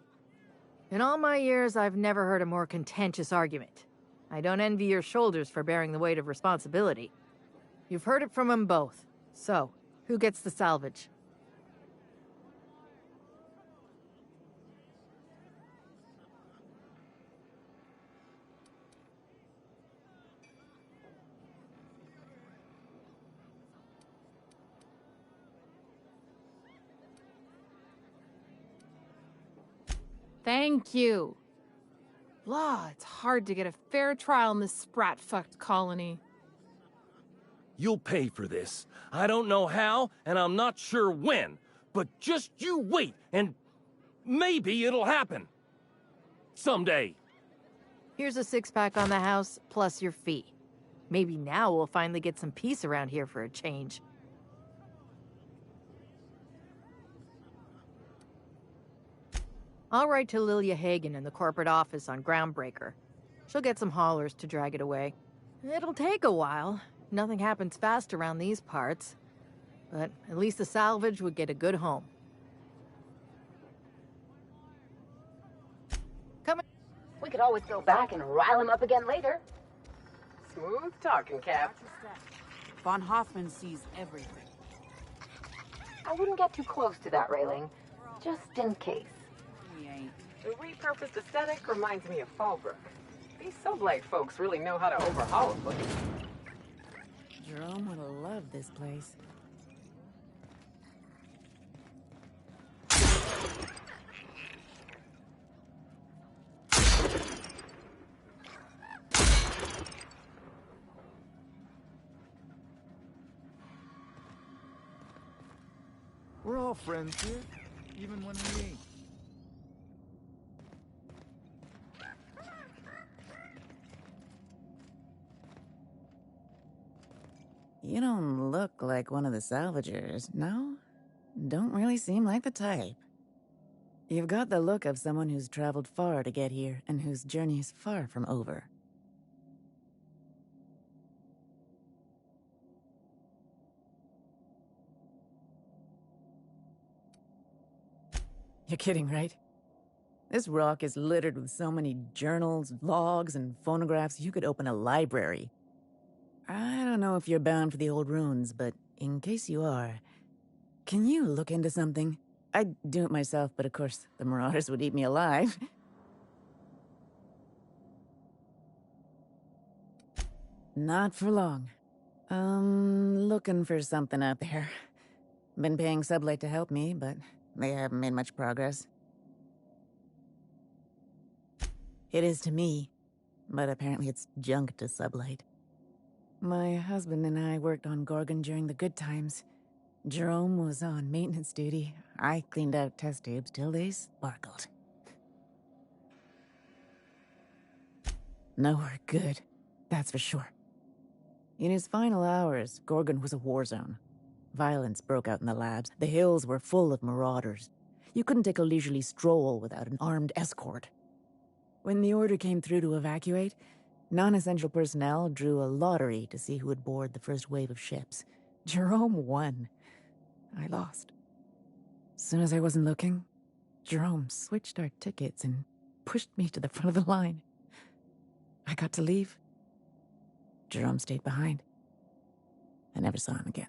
In all my years, I've never heard a more contentious argument. I don't envy your shoulders for bearing the weight of responsibility. You've heard it from them both. So, who gets the salvage? Thank you. Law, it's hard to get a fair trial in this sprat-fucked colony. You'll pay for this. I don't know how, and I'm not sure when, but just you wait, and maybe it'll happen. Someday. Here's a six-pack on the house, plus your fee. Maybe now we'll finally get some peace around here for a change. I'll write to Lilia Hagen in the corporate office on Groundbreaker. She'll get some haulers to drag it away. It'll take a while. Nothing happens fast around these parts. But at least the salvage would get a good home. Come in. We could always go back and rile him up again later. Smooth talking, Cap. Von Hoffman sees everything. I wouldn't get too close to that railing, just in case. He ain't. The repurposed aesthetic reminds me of Fallbrook. These sublight folks really know how to overhaul a place. Jerome would have loved this place. We're all friends here, even when we ain't. You don't look like one of the salvagers, no? Don't really seem like the type. You've got the look of someone who's traveled far to get here and whose journey is far from over. You're kidding, right? This rock is littered with so many journals, logs, and phonographs you could open a library. I don't know if you're bound for the old ruins, but in case you are, can you look into something? I'd do it myself, but of course, the marauders would eat me alive. Not for long. Looking for something out there. Been paying Sublight to help me, but They haven't made much progress. It is to me, but apparently it's junk to Sublight. My husband and I worked on Gorgon during the good times. Jerome was on maintenance duty. I cleaned out test tubes till they sparkled. Nowhere good, that's for sure. In his final hours, Gorgon was a war zone. Violence broke out in the labs. The hills were full of marauders. You couldn't take a leisurely stroll without an armed escort. When the order came through to evacuate, non-essential personnel drew a lottery to see who would board the first wave of ships. Jerome won. I lost. As soon as I wasn't looking, Jerome switched our tickets and pushed me to the front of the line. I got to leave. Jerome stayed behind. I never saw him again.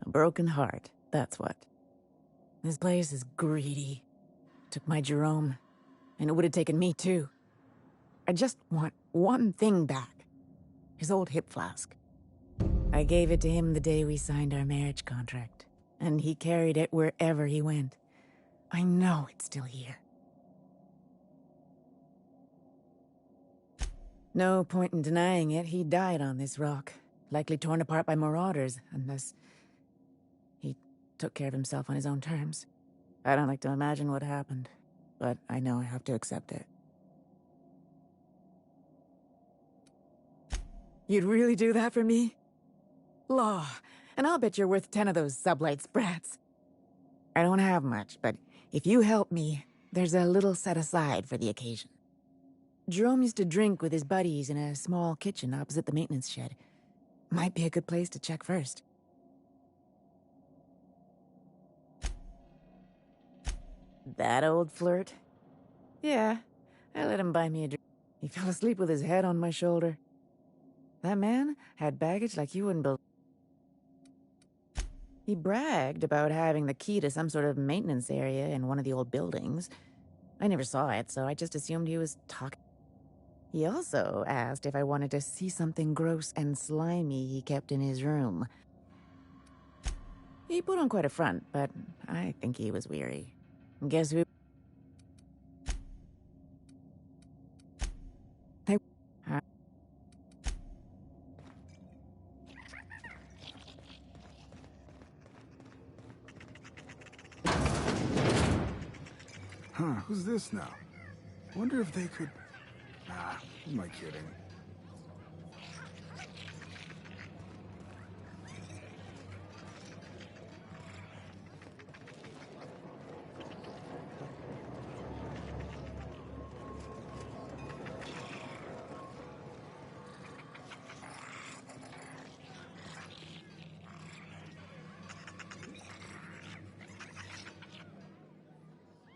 A broken heart, that's what. This place is greedy. Took my Jerome, and it would have taken me too. I just want one thing back. His old hip flask. I gave it to him the day we signed our marriage contract, and he carried it wherever he went. I know it's still here. No point in denying it, he died on this rock. Likely torn apart by marauders, unless he took care of himself on his own terms. I don't like to imagine what happened, but I know I have to accept it. You'd really do that for me? Law, and I'll bet you're worth 10 of those Sublight sprats. I don't have much, but if you help me, there's a little set aside for the occasion. Jerome used to drink with his buddies in a small kitchen opposite the maintenance shed. Might be a good place to check first. That old flirt? Yeah, I let him buy me a drink. He fell asleep with his head on my shoulder. That man had baggage like you wouldn't believe. He bragged about having the key to some sort of maintenance area in one of the old buildings. I never saw it, so I just assumed he was talking. He also asked if I wanted to see something gross and slimy he kept in his room. He put on quite a front, but I think he was weary. Guess who? Huh, who's this now? Wonder if they could... Nah, who am I kidding?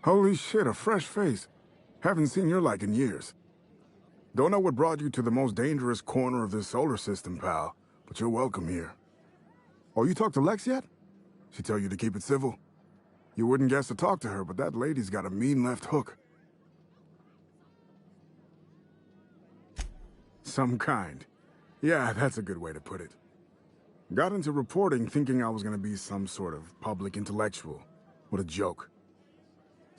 Holy shit, a fresh face. Haven't seen your like in years. Don't know what brought you to the most dangerous corner of this solar system, pal, but you're welcome here. Oh, you talked to Lex yet? She tell you to keep it civil? You wouldn't guess to talk to her, but that lady's got a mean left hook. Some kind. Yeah, that's a good way to put it. Got into reporting thinking I was gonna be some sort of public intellectual. What a joke.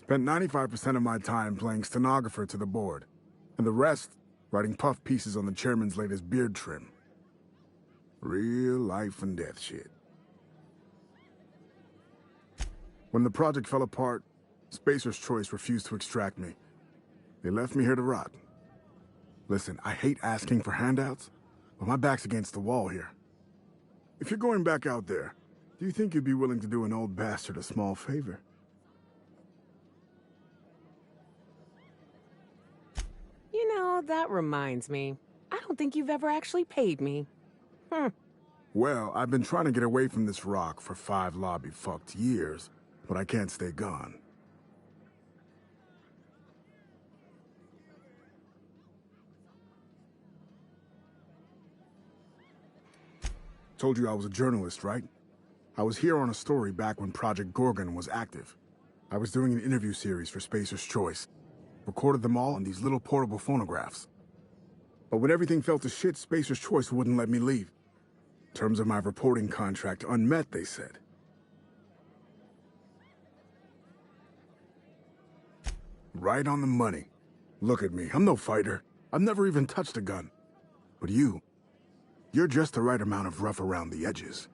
Spent 95% of my time playing stenographer to the board, and the rest writing puff pieces on the chairman's latest beard trim. Real life and death shit. When the project fell apart, Spacer's Choice refused to extract me. They left me here to rot. Listen, I hate asking for handouts, but my back's against the wall here. If you're going back out there, do you think you'd be willing to do an old bastard a small favor? You know, that reminds me. I don't think you've ever actually paid me. Well, I've been trying to get away from this rock for 5 lobby-fucked years, but I can't stay gone. Told you I was a journalist, right? I was here on a story back when Project Gorgon was active. I was doing an interview series for Spacer's Choice. Recorded them all on these little portable phonographs. But when everything fell to shit, Spacer's Choice wouldn't let me leave. Terms of my reporting contract unmet, they said. Right on the money. Look at me, I'm no fighter. I've never even touched a gun. But you're just the right amount of rough around the edges.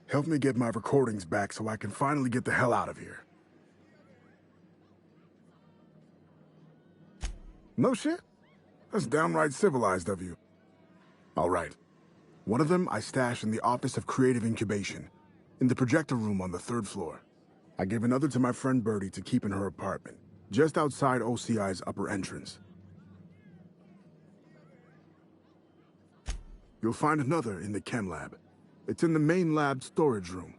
Help me get my recordings back so I can finally get the hell out of here. No shit? That's downright civilized of you. All right. One of them I stashed in the Office of Creative Incubation, in the projector room on the 3rd floor. I gave another to my friend Birdie to keep in her apartment, just outside OCI's upper entrance. You'll find another in the chem lab. It's in the main lab storage room.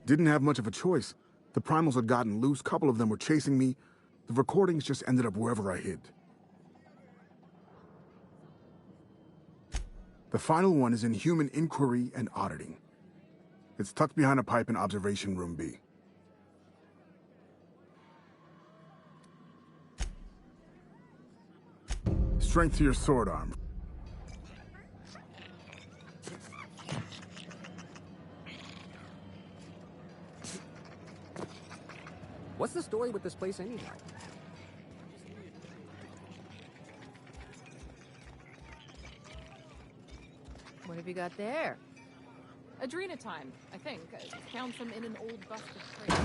Didn't have much of a choice. The primals had gotten loose, couple of them were chasing me. The recordings just ended up wherever I hid. The final one is in Human Inquiry and Auditing. It's tucked behind a pipe in Observation Room B. Strength to your sword arm. What's the story with this place anyhow? What have you got there? Adrenatime, I think. I found some in an old busted crate.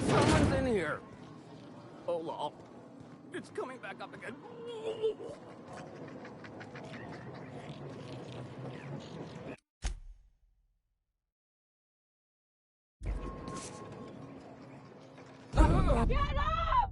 Someone's in here. Oh, lol. It's coming back up again. Get up!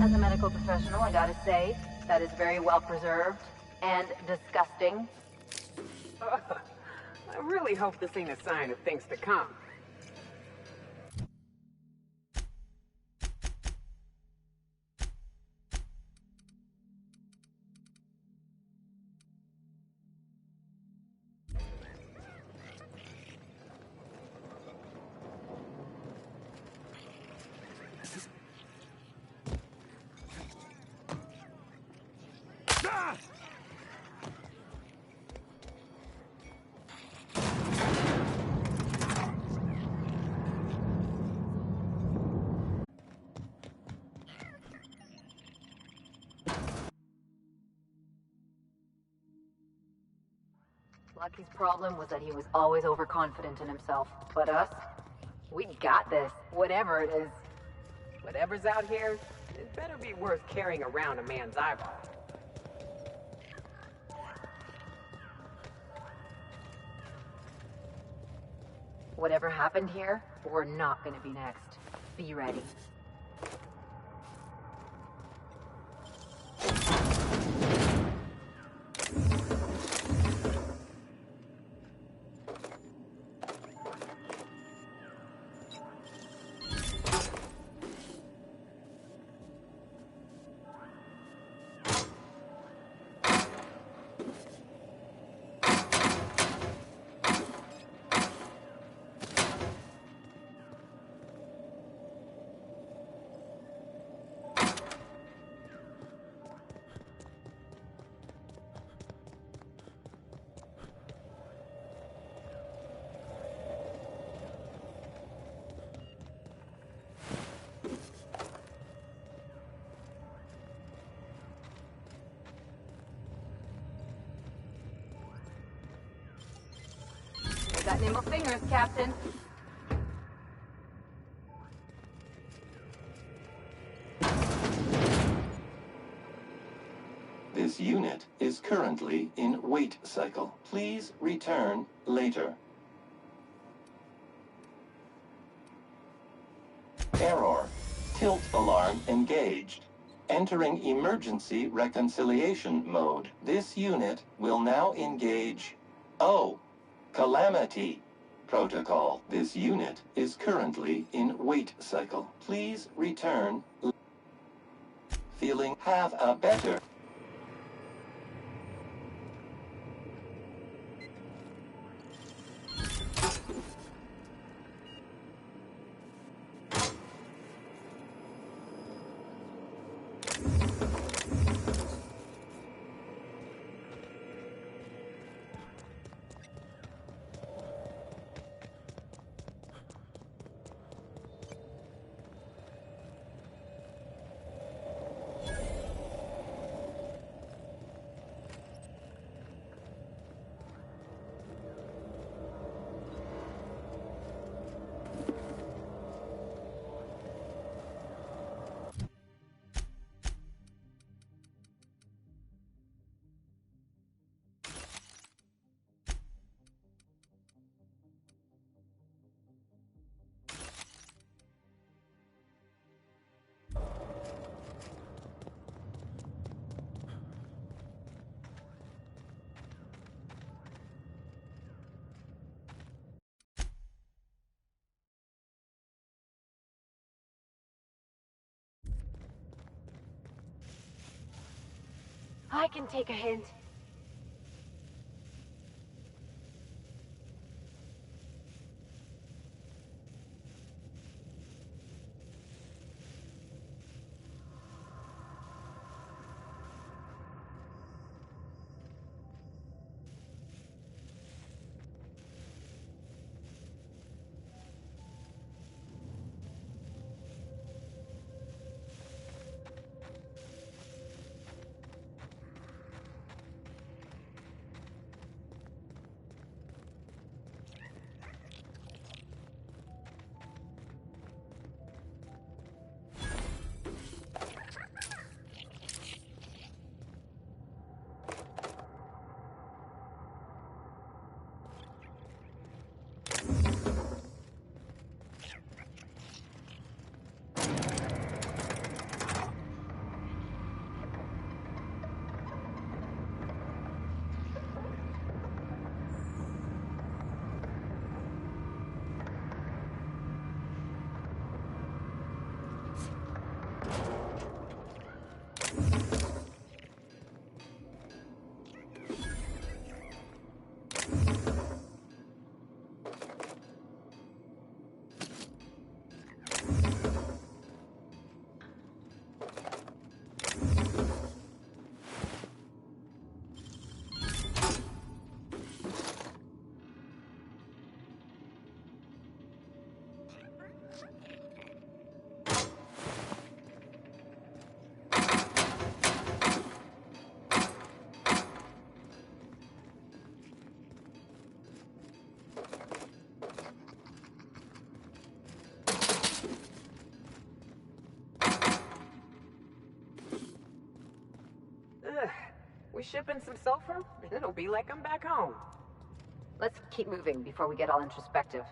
As a medical professional, I gotta say, that is very well preserved and disgusting. I really hope this ain't a sign of things to come. Lucky's problem was that he was always overconfident in himself. But us? We got this, whatever it is. Whatever's out here, it better be worth carrying around a man's eyeball. Whatever happened here, we're not gonna be next. Be ready. Got nimble fingers, Captain. This unit is currently in wait cycle. Please return later. Error. Tilt alarm engaged. Entering emergency reconciliation mode. This unit will now engage Calamity Protocol. This unit is currently in wait cycle. Please return. Feeling have a better. I can take a hint. We shipping some sulfur? It'll be like I'm back home. Let's keep moving before we get all introspective.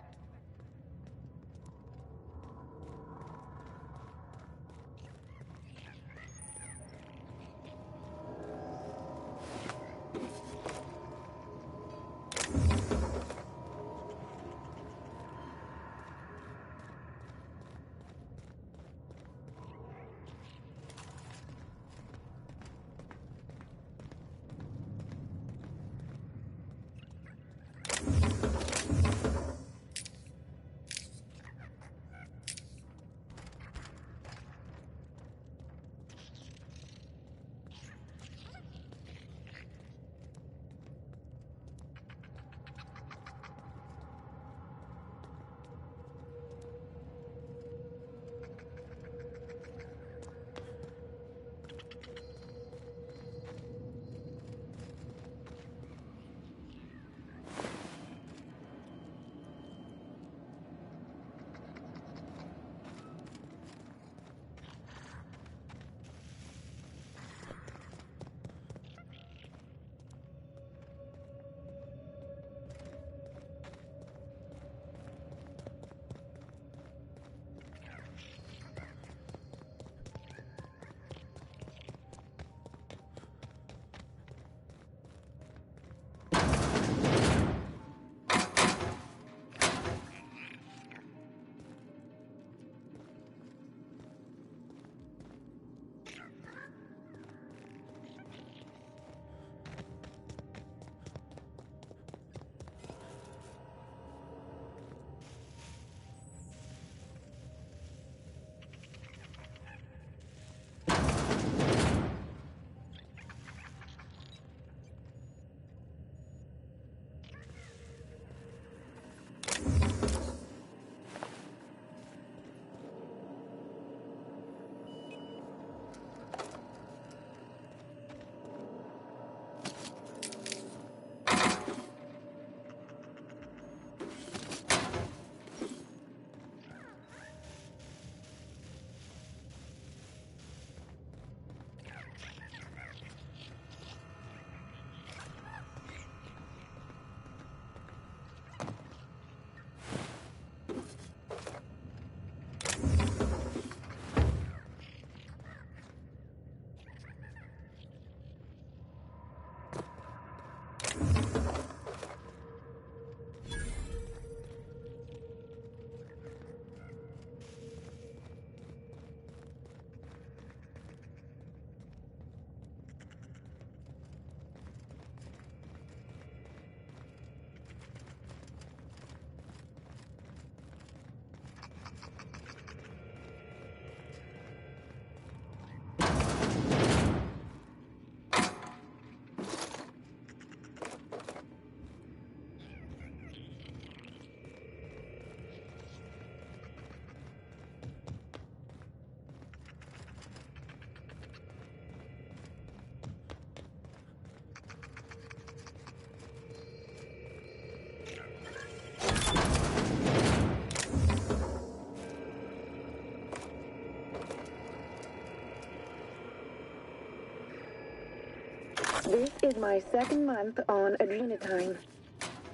This is my second month on Adrenatine.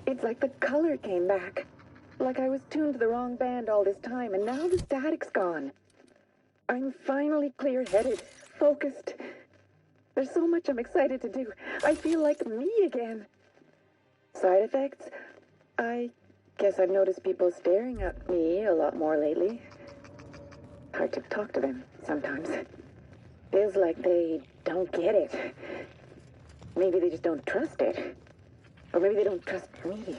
It's like the color came back. Like I was tuned to the wrong band all this time, and now the static's gone. I'm finally clear-headed, focused. There's so much I'm excited to do. I feel like me again. Side effects? I guess I've noticed people staring at me a lot more lately. Hard to talk to them sometimes. Feels like they don't get it. Maybe they just don't trust it. Or maybe they don't trust me.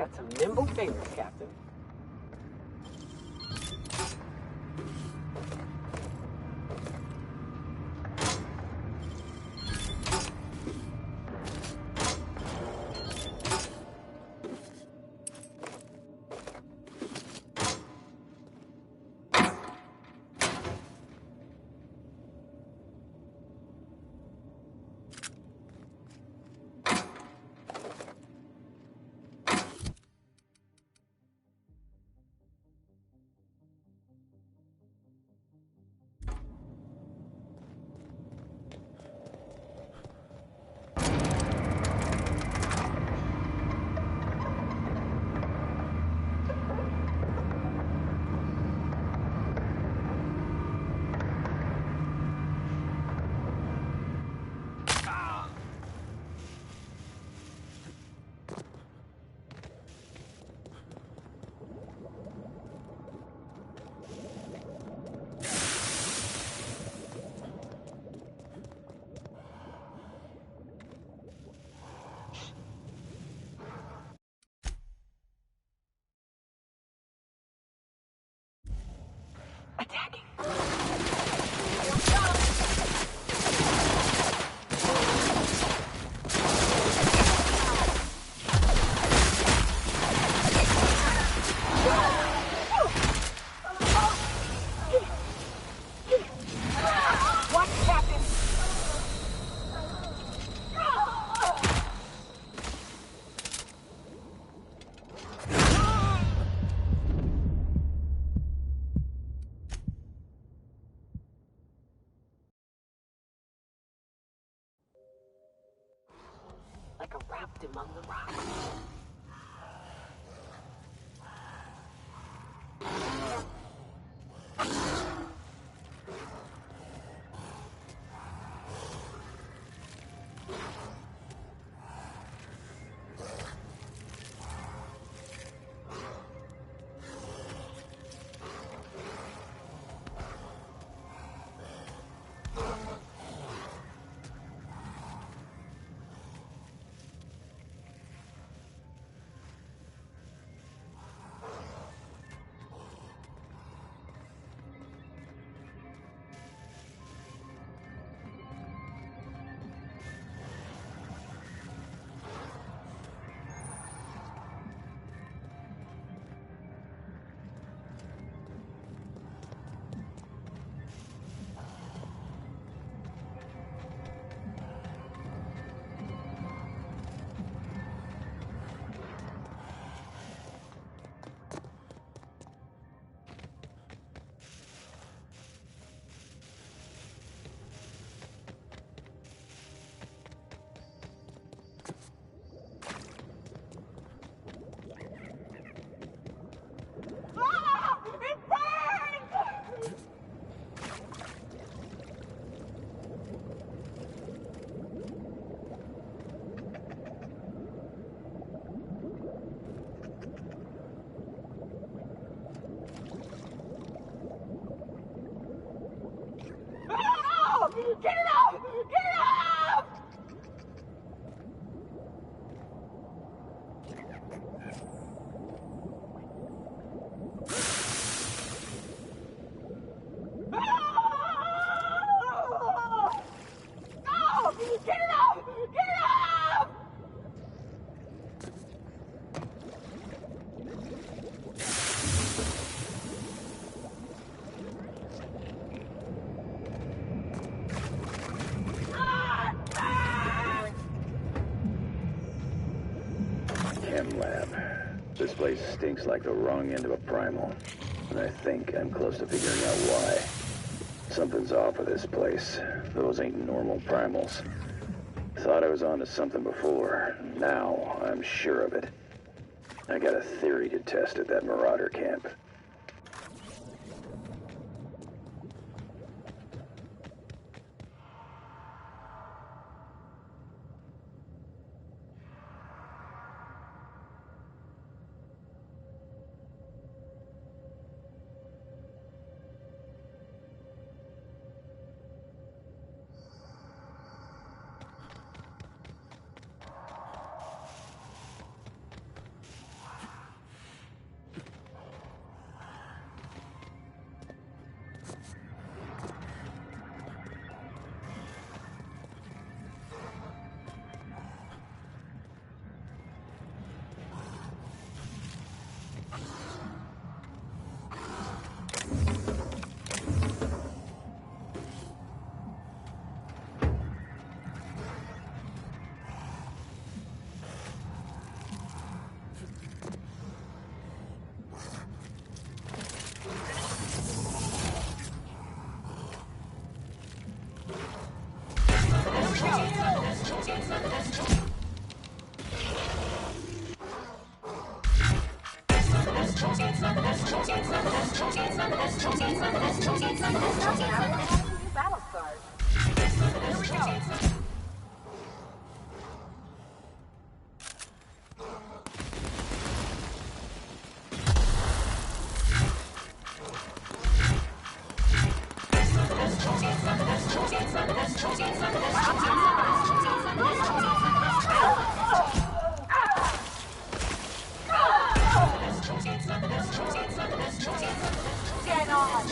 got some nimble fingers, Captain. Like a raft among the rocks. Get it off! Get it off! No! Get it off! Get it off! Chem lab. This place stinks like the wrong end of a primal. And I think I'm close to figuring out why. Something's off with this place. Those ain't normal primals. Thought I was onto something before. Now I'm sure of it. I got a theory to test at that Marauder camp. Battle scars. Here we go. Get on!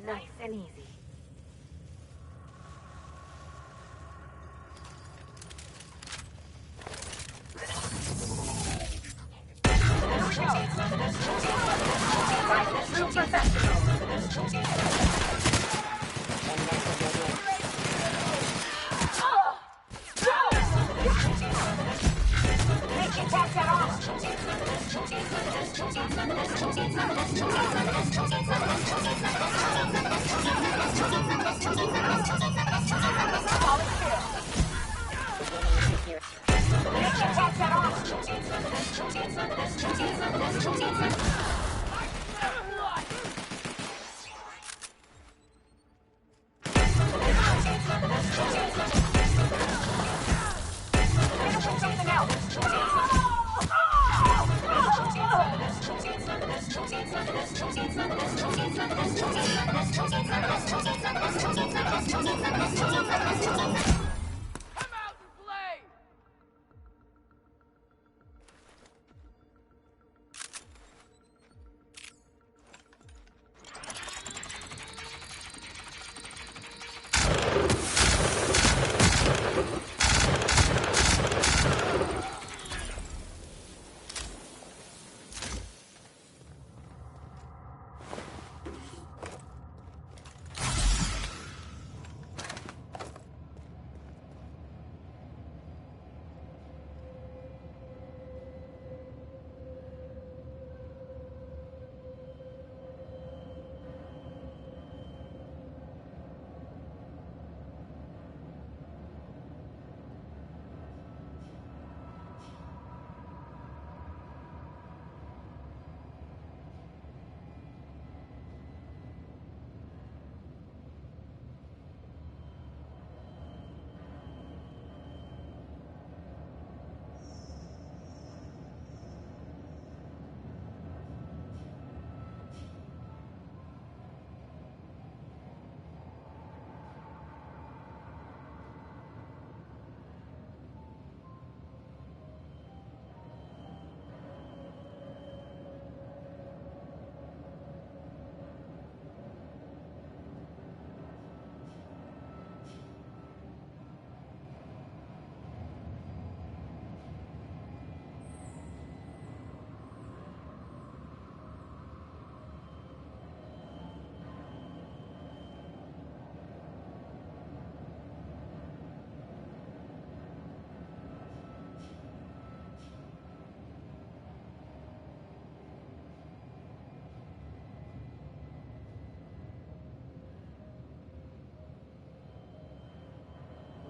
Nice and easy.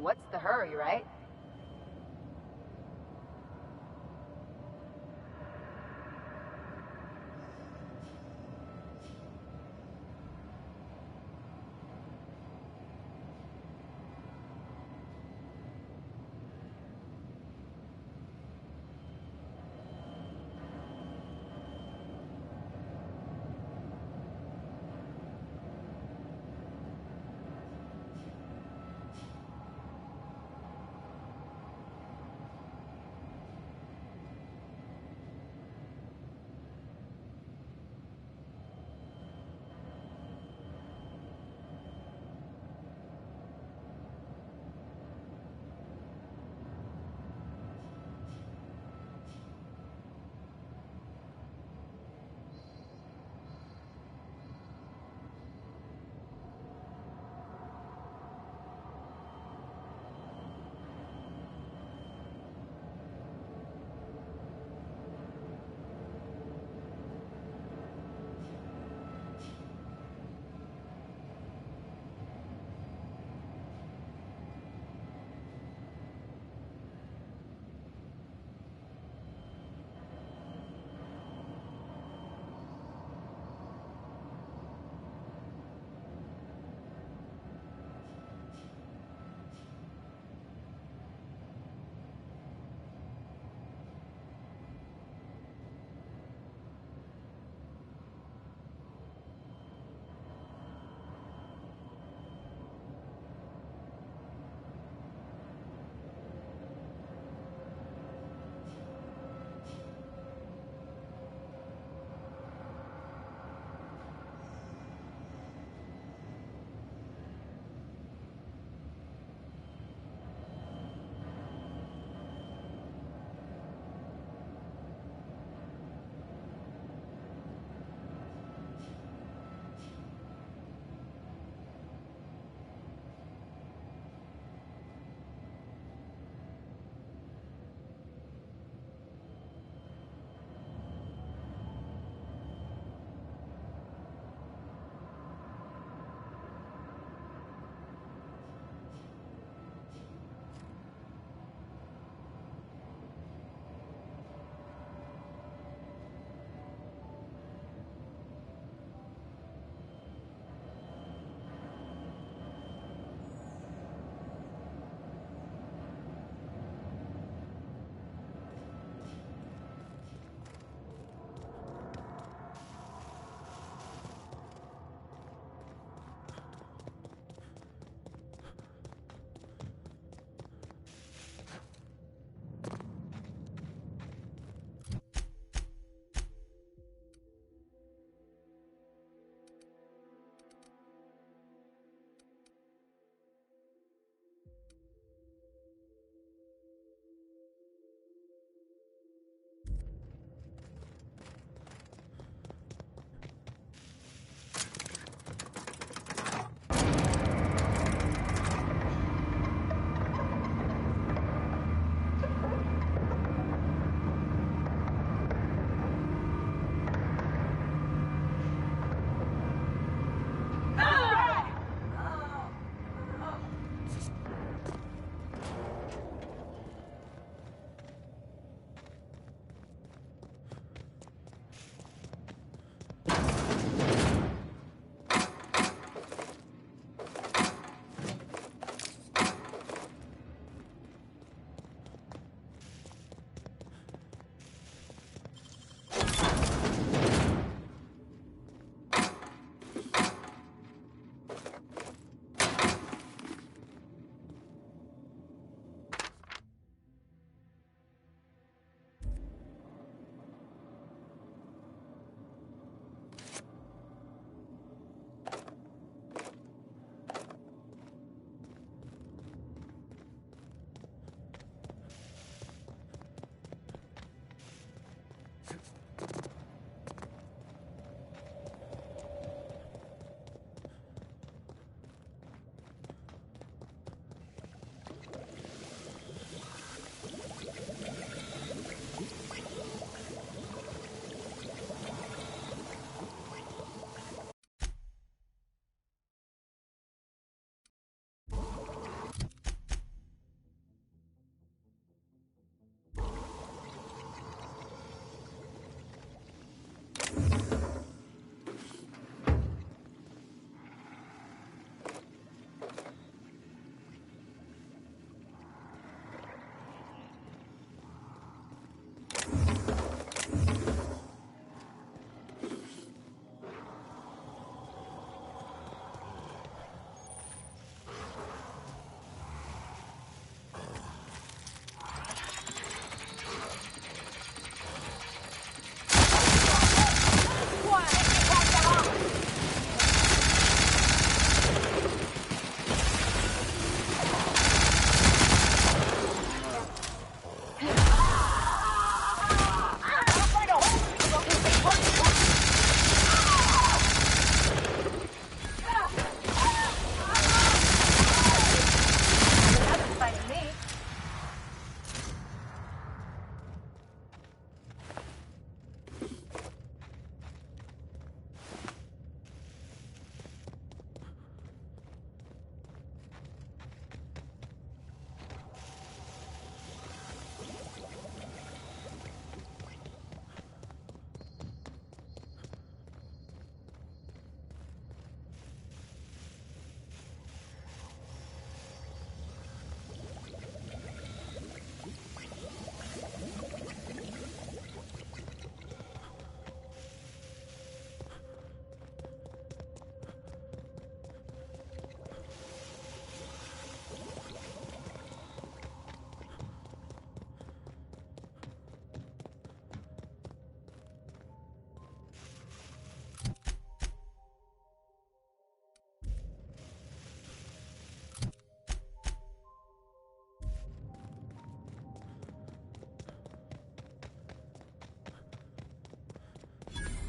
What's the hurry, right?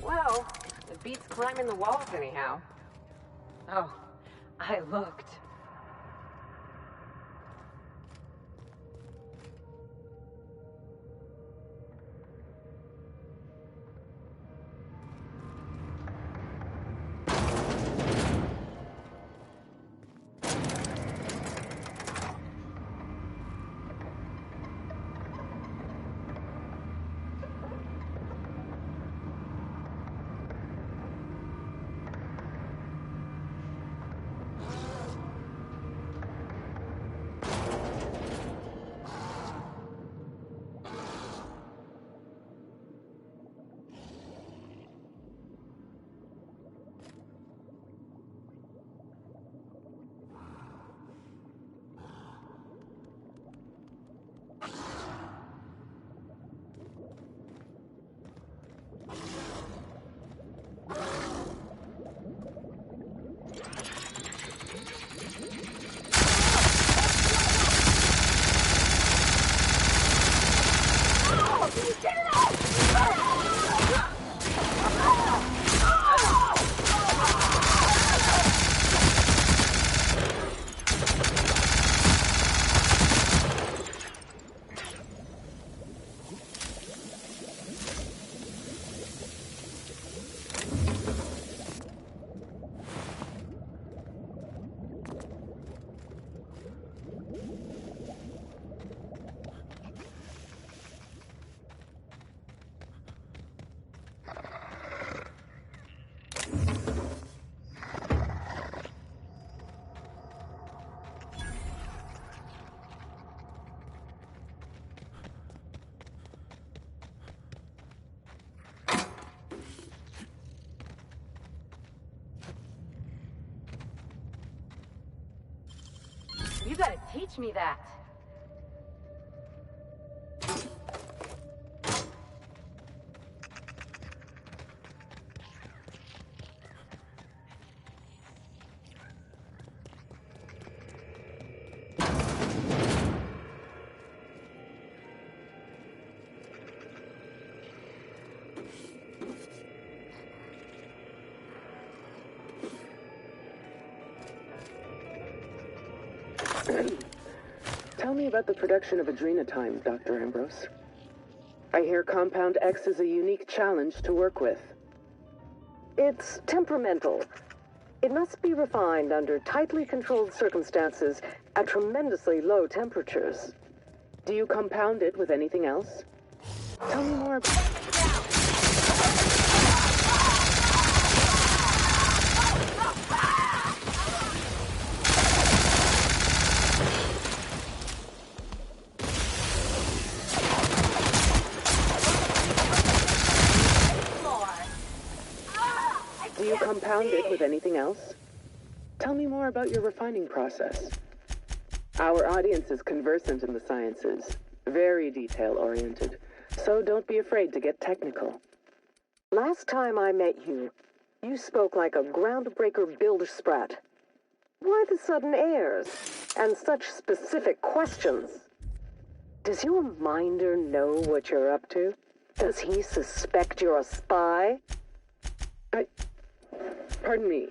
Well, it beats climbing the walls anyhow. Oh, I looked. You gotta teach me that. Tell me about the production of Adrenatime, Dr. Ambrose. I hear Compound X is a unique challenge to work with. It's temperamental. It must be refined under tightly controlled circumstances at tremendously low temperatures. Do you compound it with anything else? Tell me more about... Do you compound it with anything else? Tell me more about your refining process. Our audience is conversant in the sciences, very detail-oriented, so don't be afraid to get technical. Last time I met you, you spoke like a groundbreaker Bildsprat. Why the sudden airs? And such specific questions? Does your minder know what you're up to? Does he suspect you're a spy? Pardon me.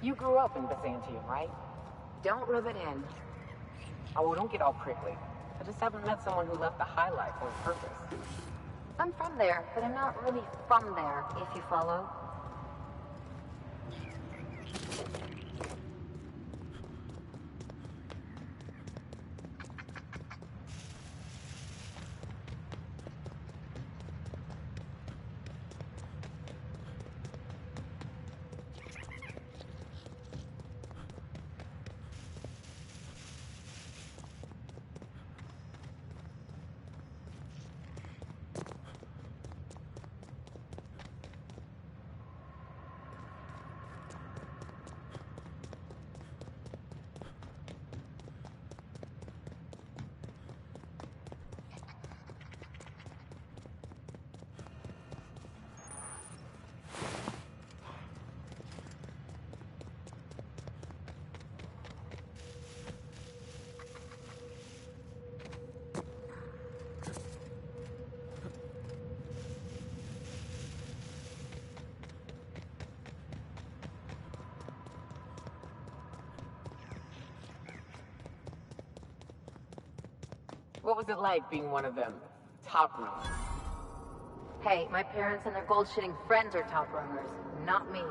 You grew up in Byzantium, right? Don't rub it in. Oh, well, don't get all prickly. I just haven't met someone who left the high life on purpose. I'm from there, but I'm not really from there, if you follow. What was it like being one of them top runners? Hey, my parents and their gold-shitting friends are top runners, not me.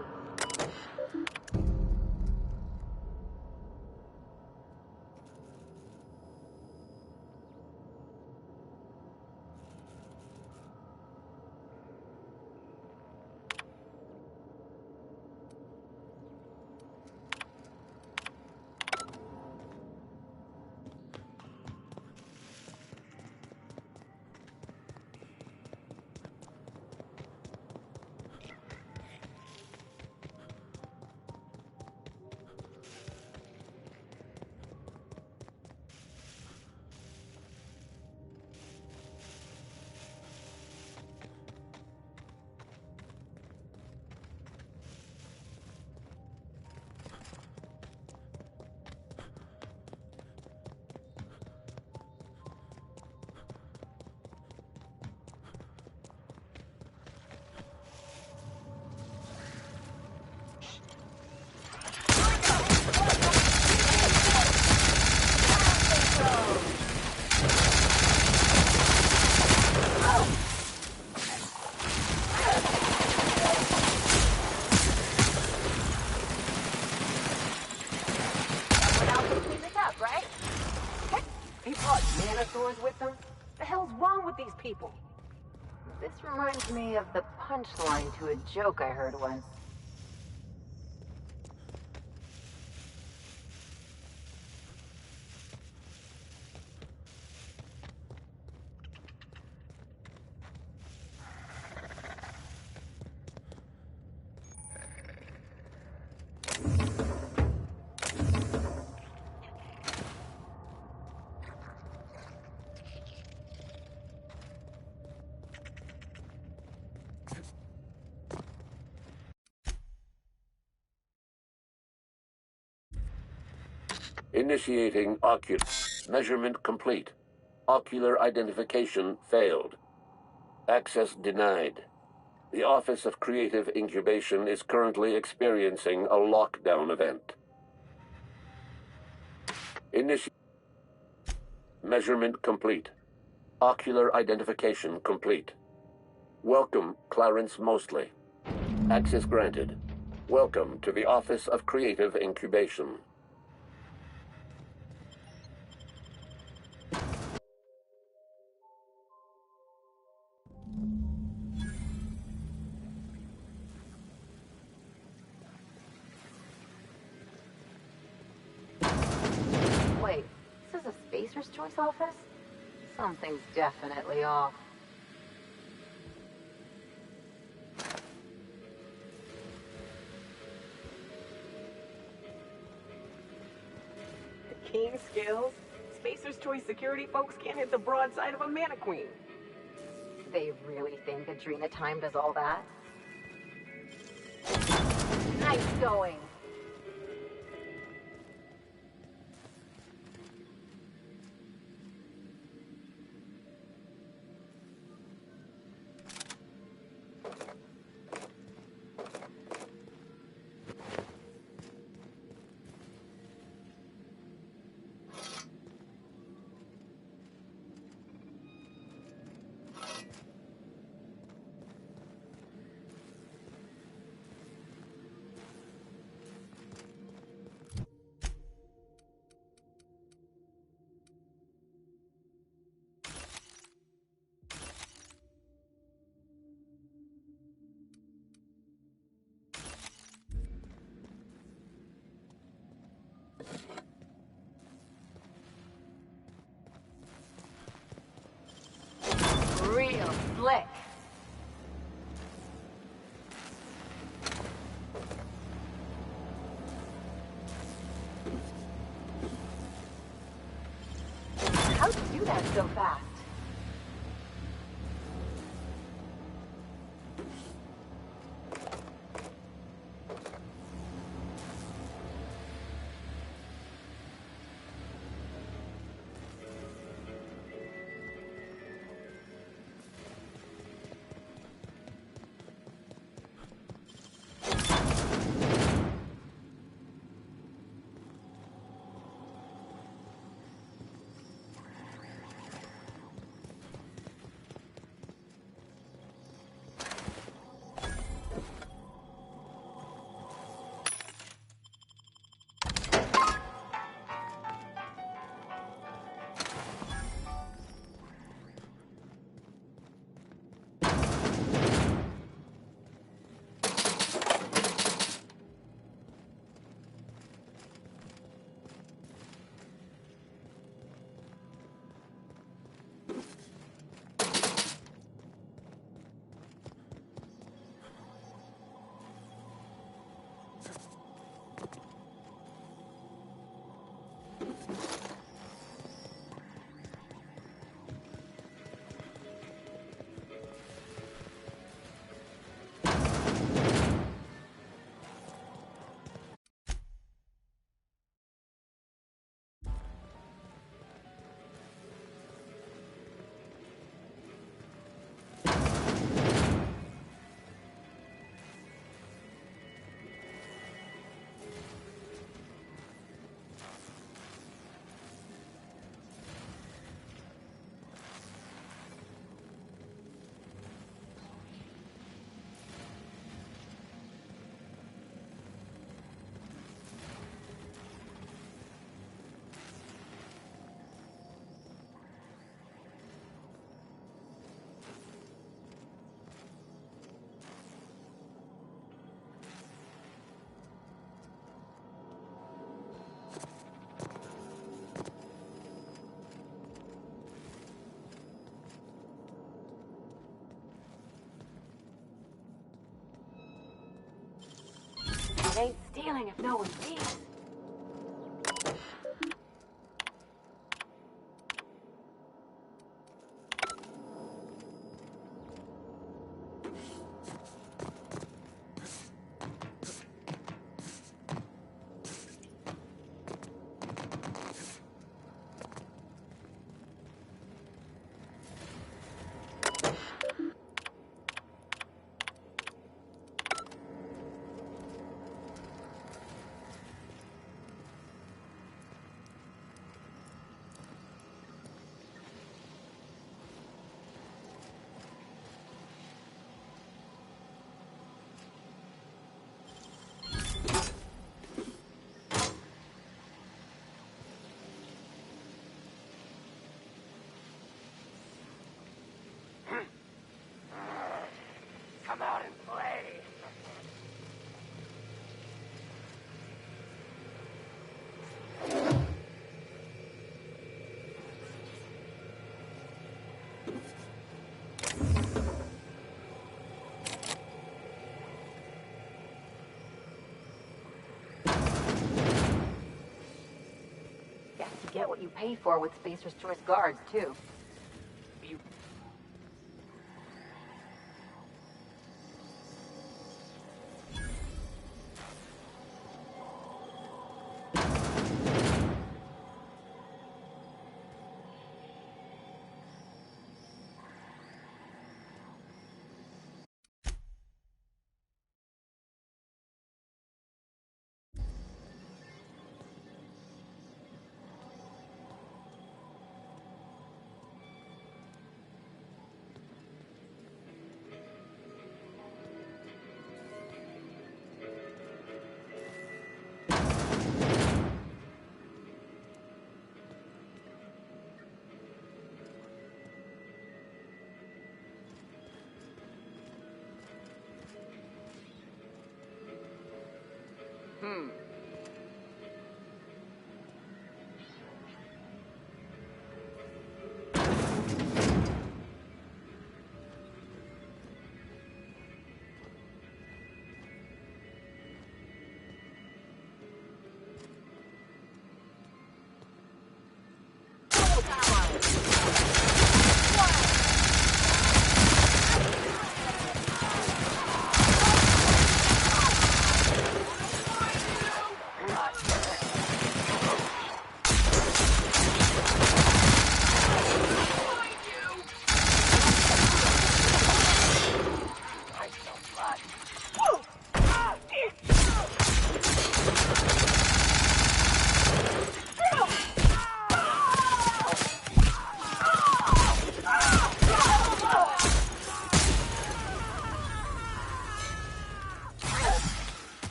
With them? The hell's wrong with these people? This reminds me of the punchline to a joke I heard once. Initiating ocular. Measurement complete. Ocular identification failed. Access denied. The Office of Creative Incubation is currently experiencing a lockdown event. Measurement complete. Ocular identification complete. Welcome, Clarence Mostly. Access granted. Welcome to the Office of Creative Incubation. Wait, this is a Spacer's Choice office? Something's definitely off. Keen skills? Spacer's Choice security folks can't hit the broadside of a mannequin. They really think Adrena Time does all that? Nice going. Real slick. How'd you do that so fast? It ain't stealing if no one sees. Come out and play. You have to get what you pay for with Spacer's Choice guards, too.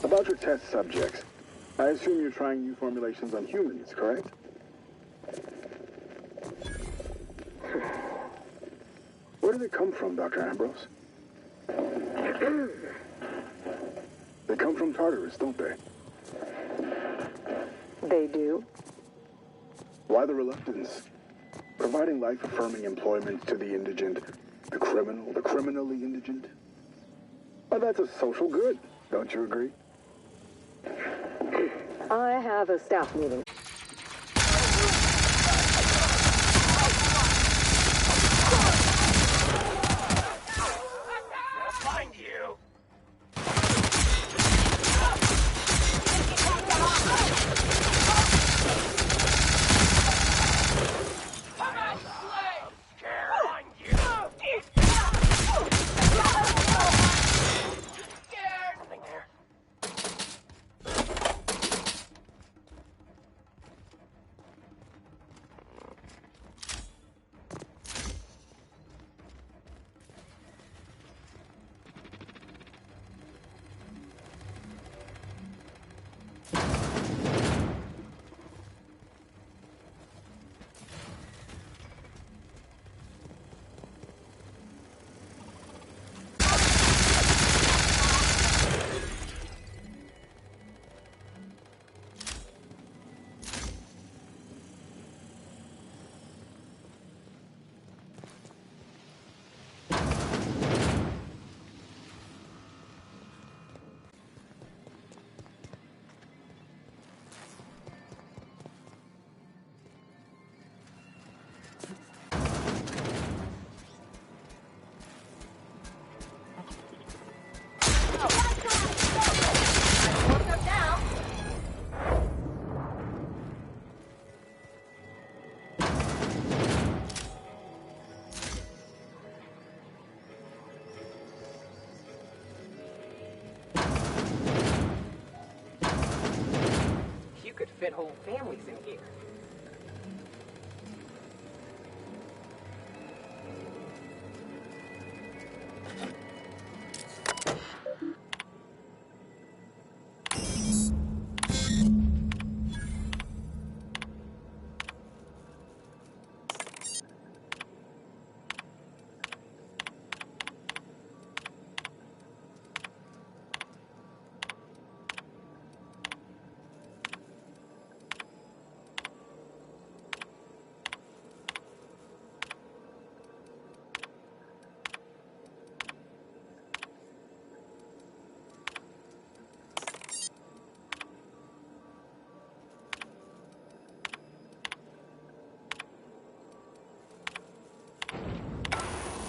About your test subjects, I assume you're trying new formulations on humans, correct? Where do they come from, Dr. Ambrose? They come from Tartarus, don't they? They do? Why the reluctance? Providing life-affirming employment to the indigent, the criminally indigent? Well, that's a social good, don't you agree? I have a staff meeting. Find you! Could fit whole families in here.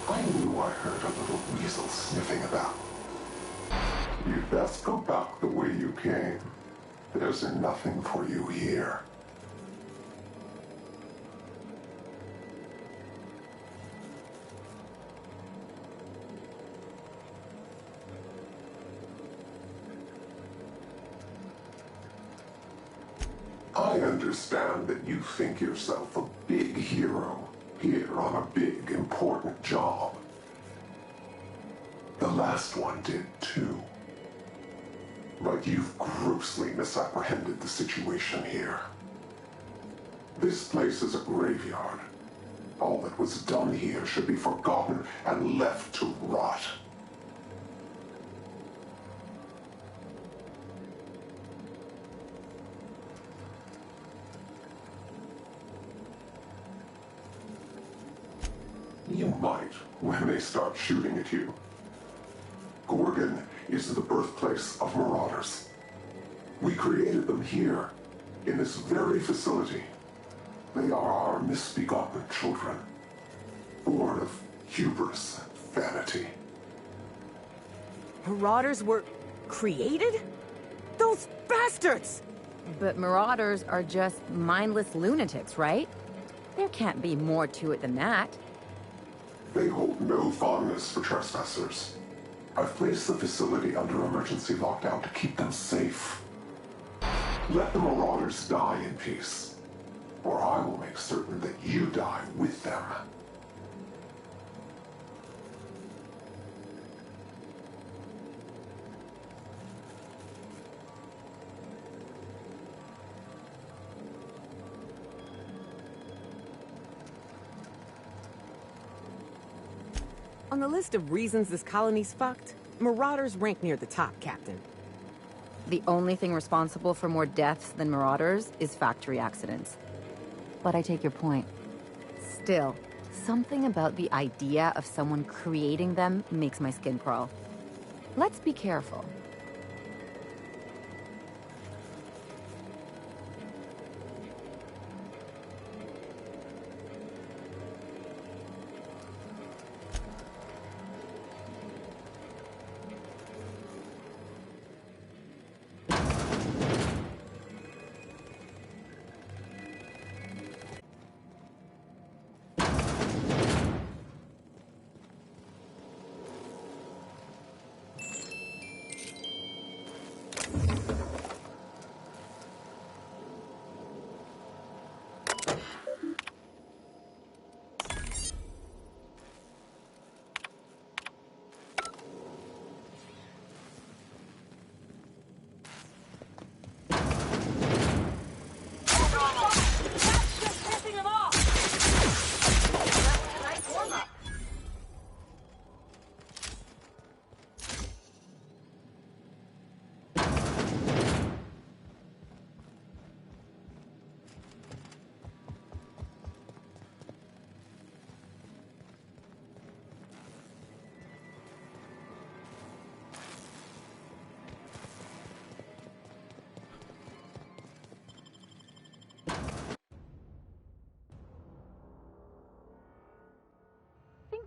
I knew I heard a little weasel sniffing about. You'd best go back the way you came. There's nothing for you here. I understand that you think yourself a big hero here on a big, important job. The last one did too. But you've grossly misapprehended the situation here. This place is a graveyard. All that was done here should be forgotten and left to rot. You might, when they start shooting at you. Gorgon is the birthplace of Marauders. We created them here, in this very facility. They are our misbegotten children, born of hubris and vanity. Marauders were created? Those bastards! But Marauders are just mindless lunatics, right? There can't be more to it than that. They hold no fondness for trespassers. I've placed the facility under emergency lockdown to keep them safe. Let the Marauders die in peace, or I will make certain that you die with them. On the list of reasons this colony's fucked, Marauders rank near the top, Captain. The only thing responsible for more deaths than Marauders is factory accidents. But I take your point. Still, something about the idea of someone creating them makes my skin crawl. Let's be careful.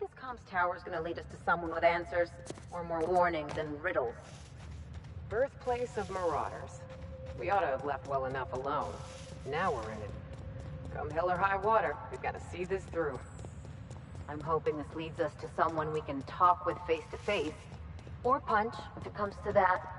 This comms tower is going to lead us to someone with answers, or more warnings than riddles. Birthplace of Marauders. We ought to have left well enough alone. Now we're in it. Come hell or high water, we've got to see this through. I'm hoping this leads us to someone we can talk with face to face, or punch if it comes to that.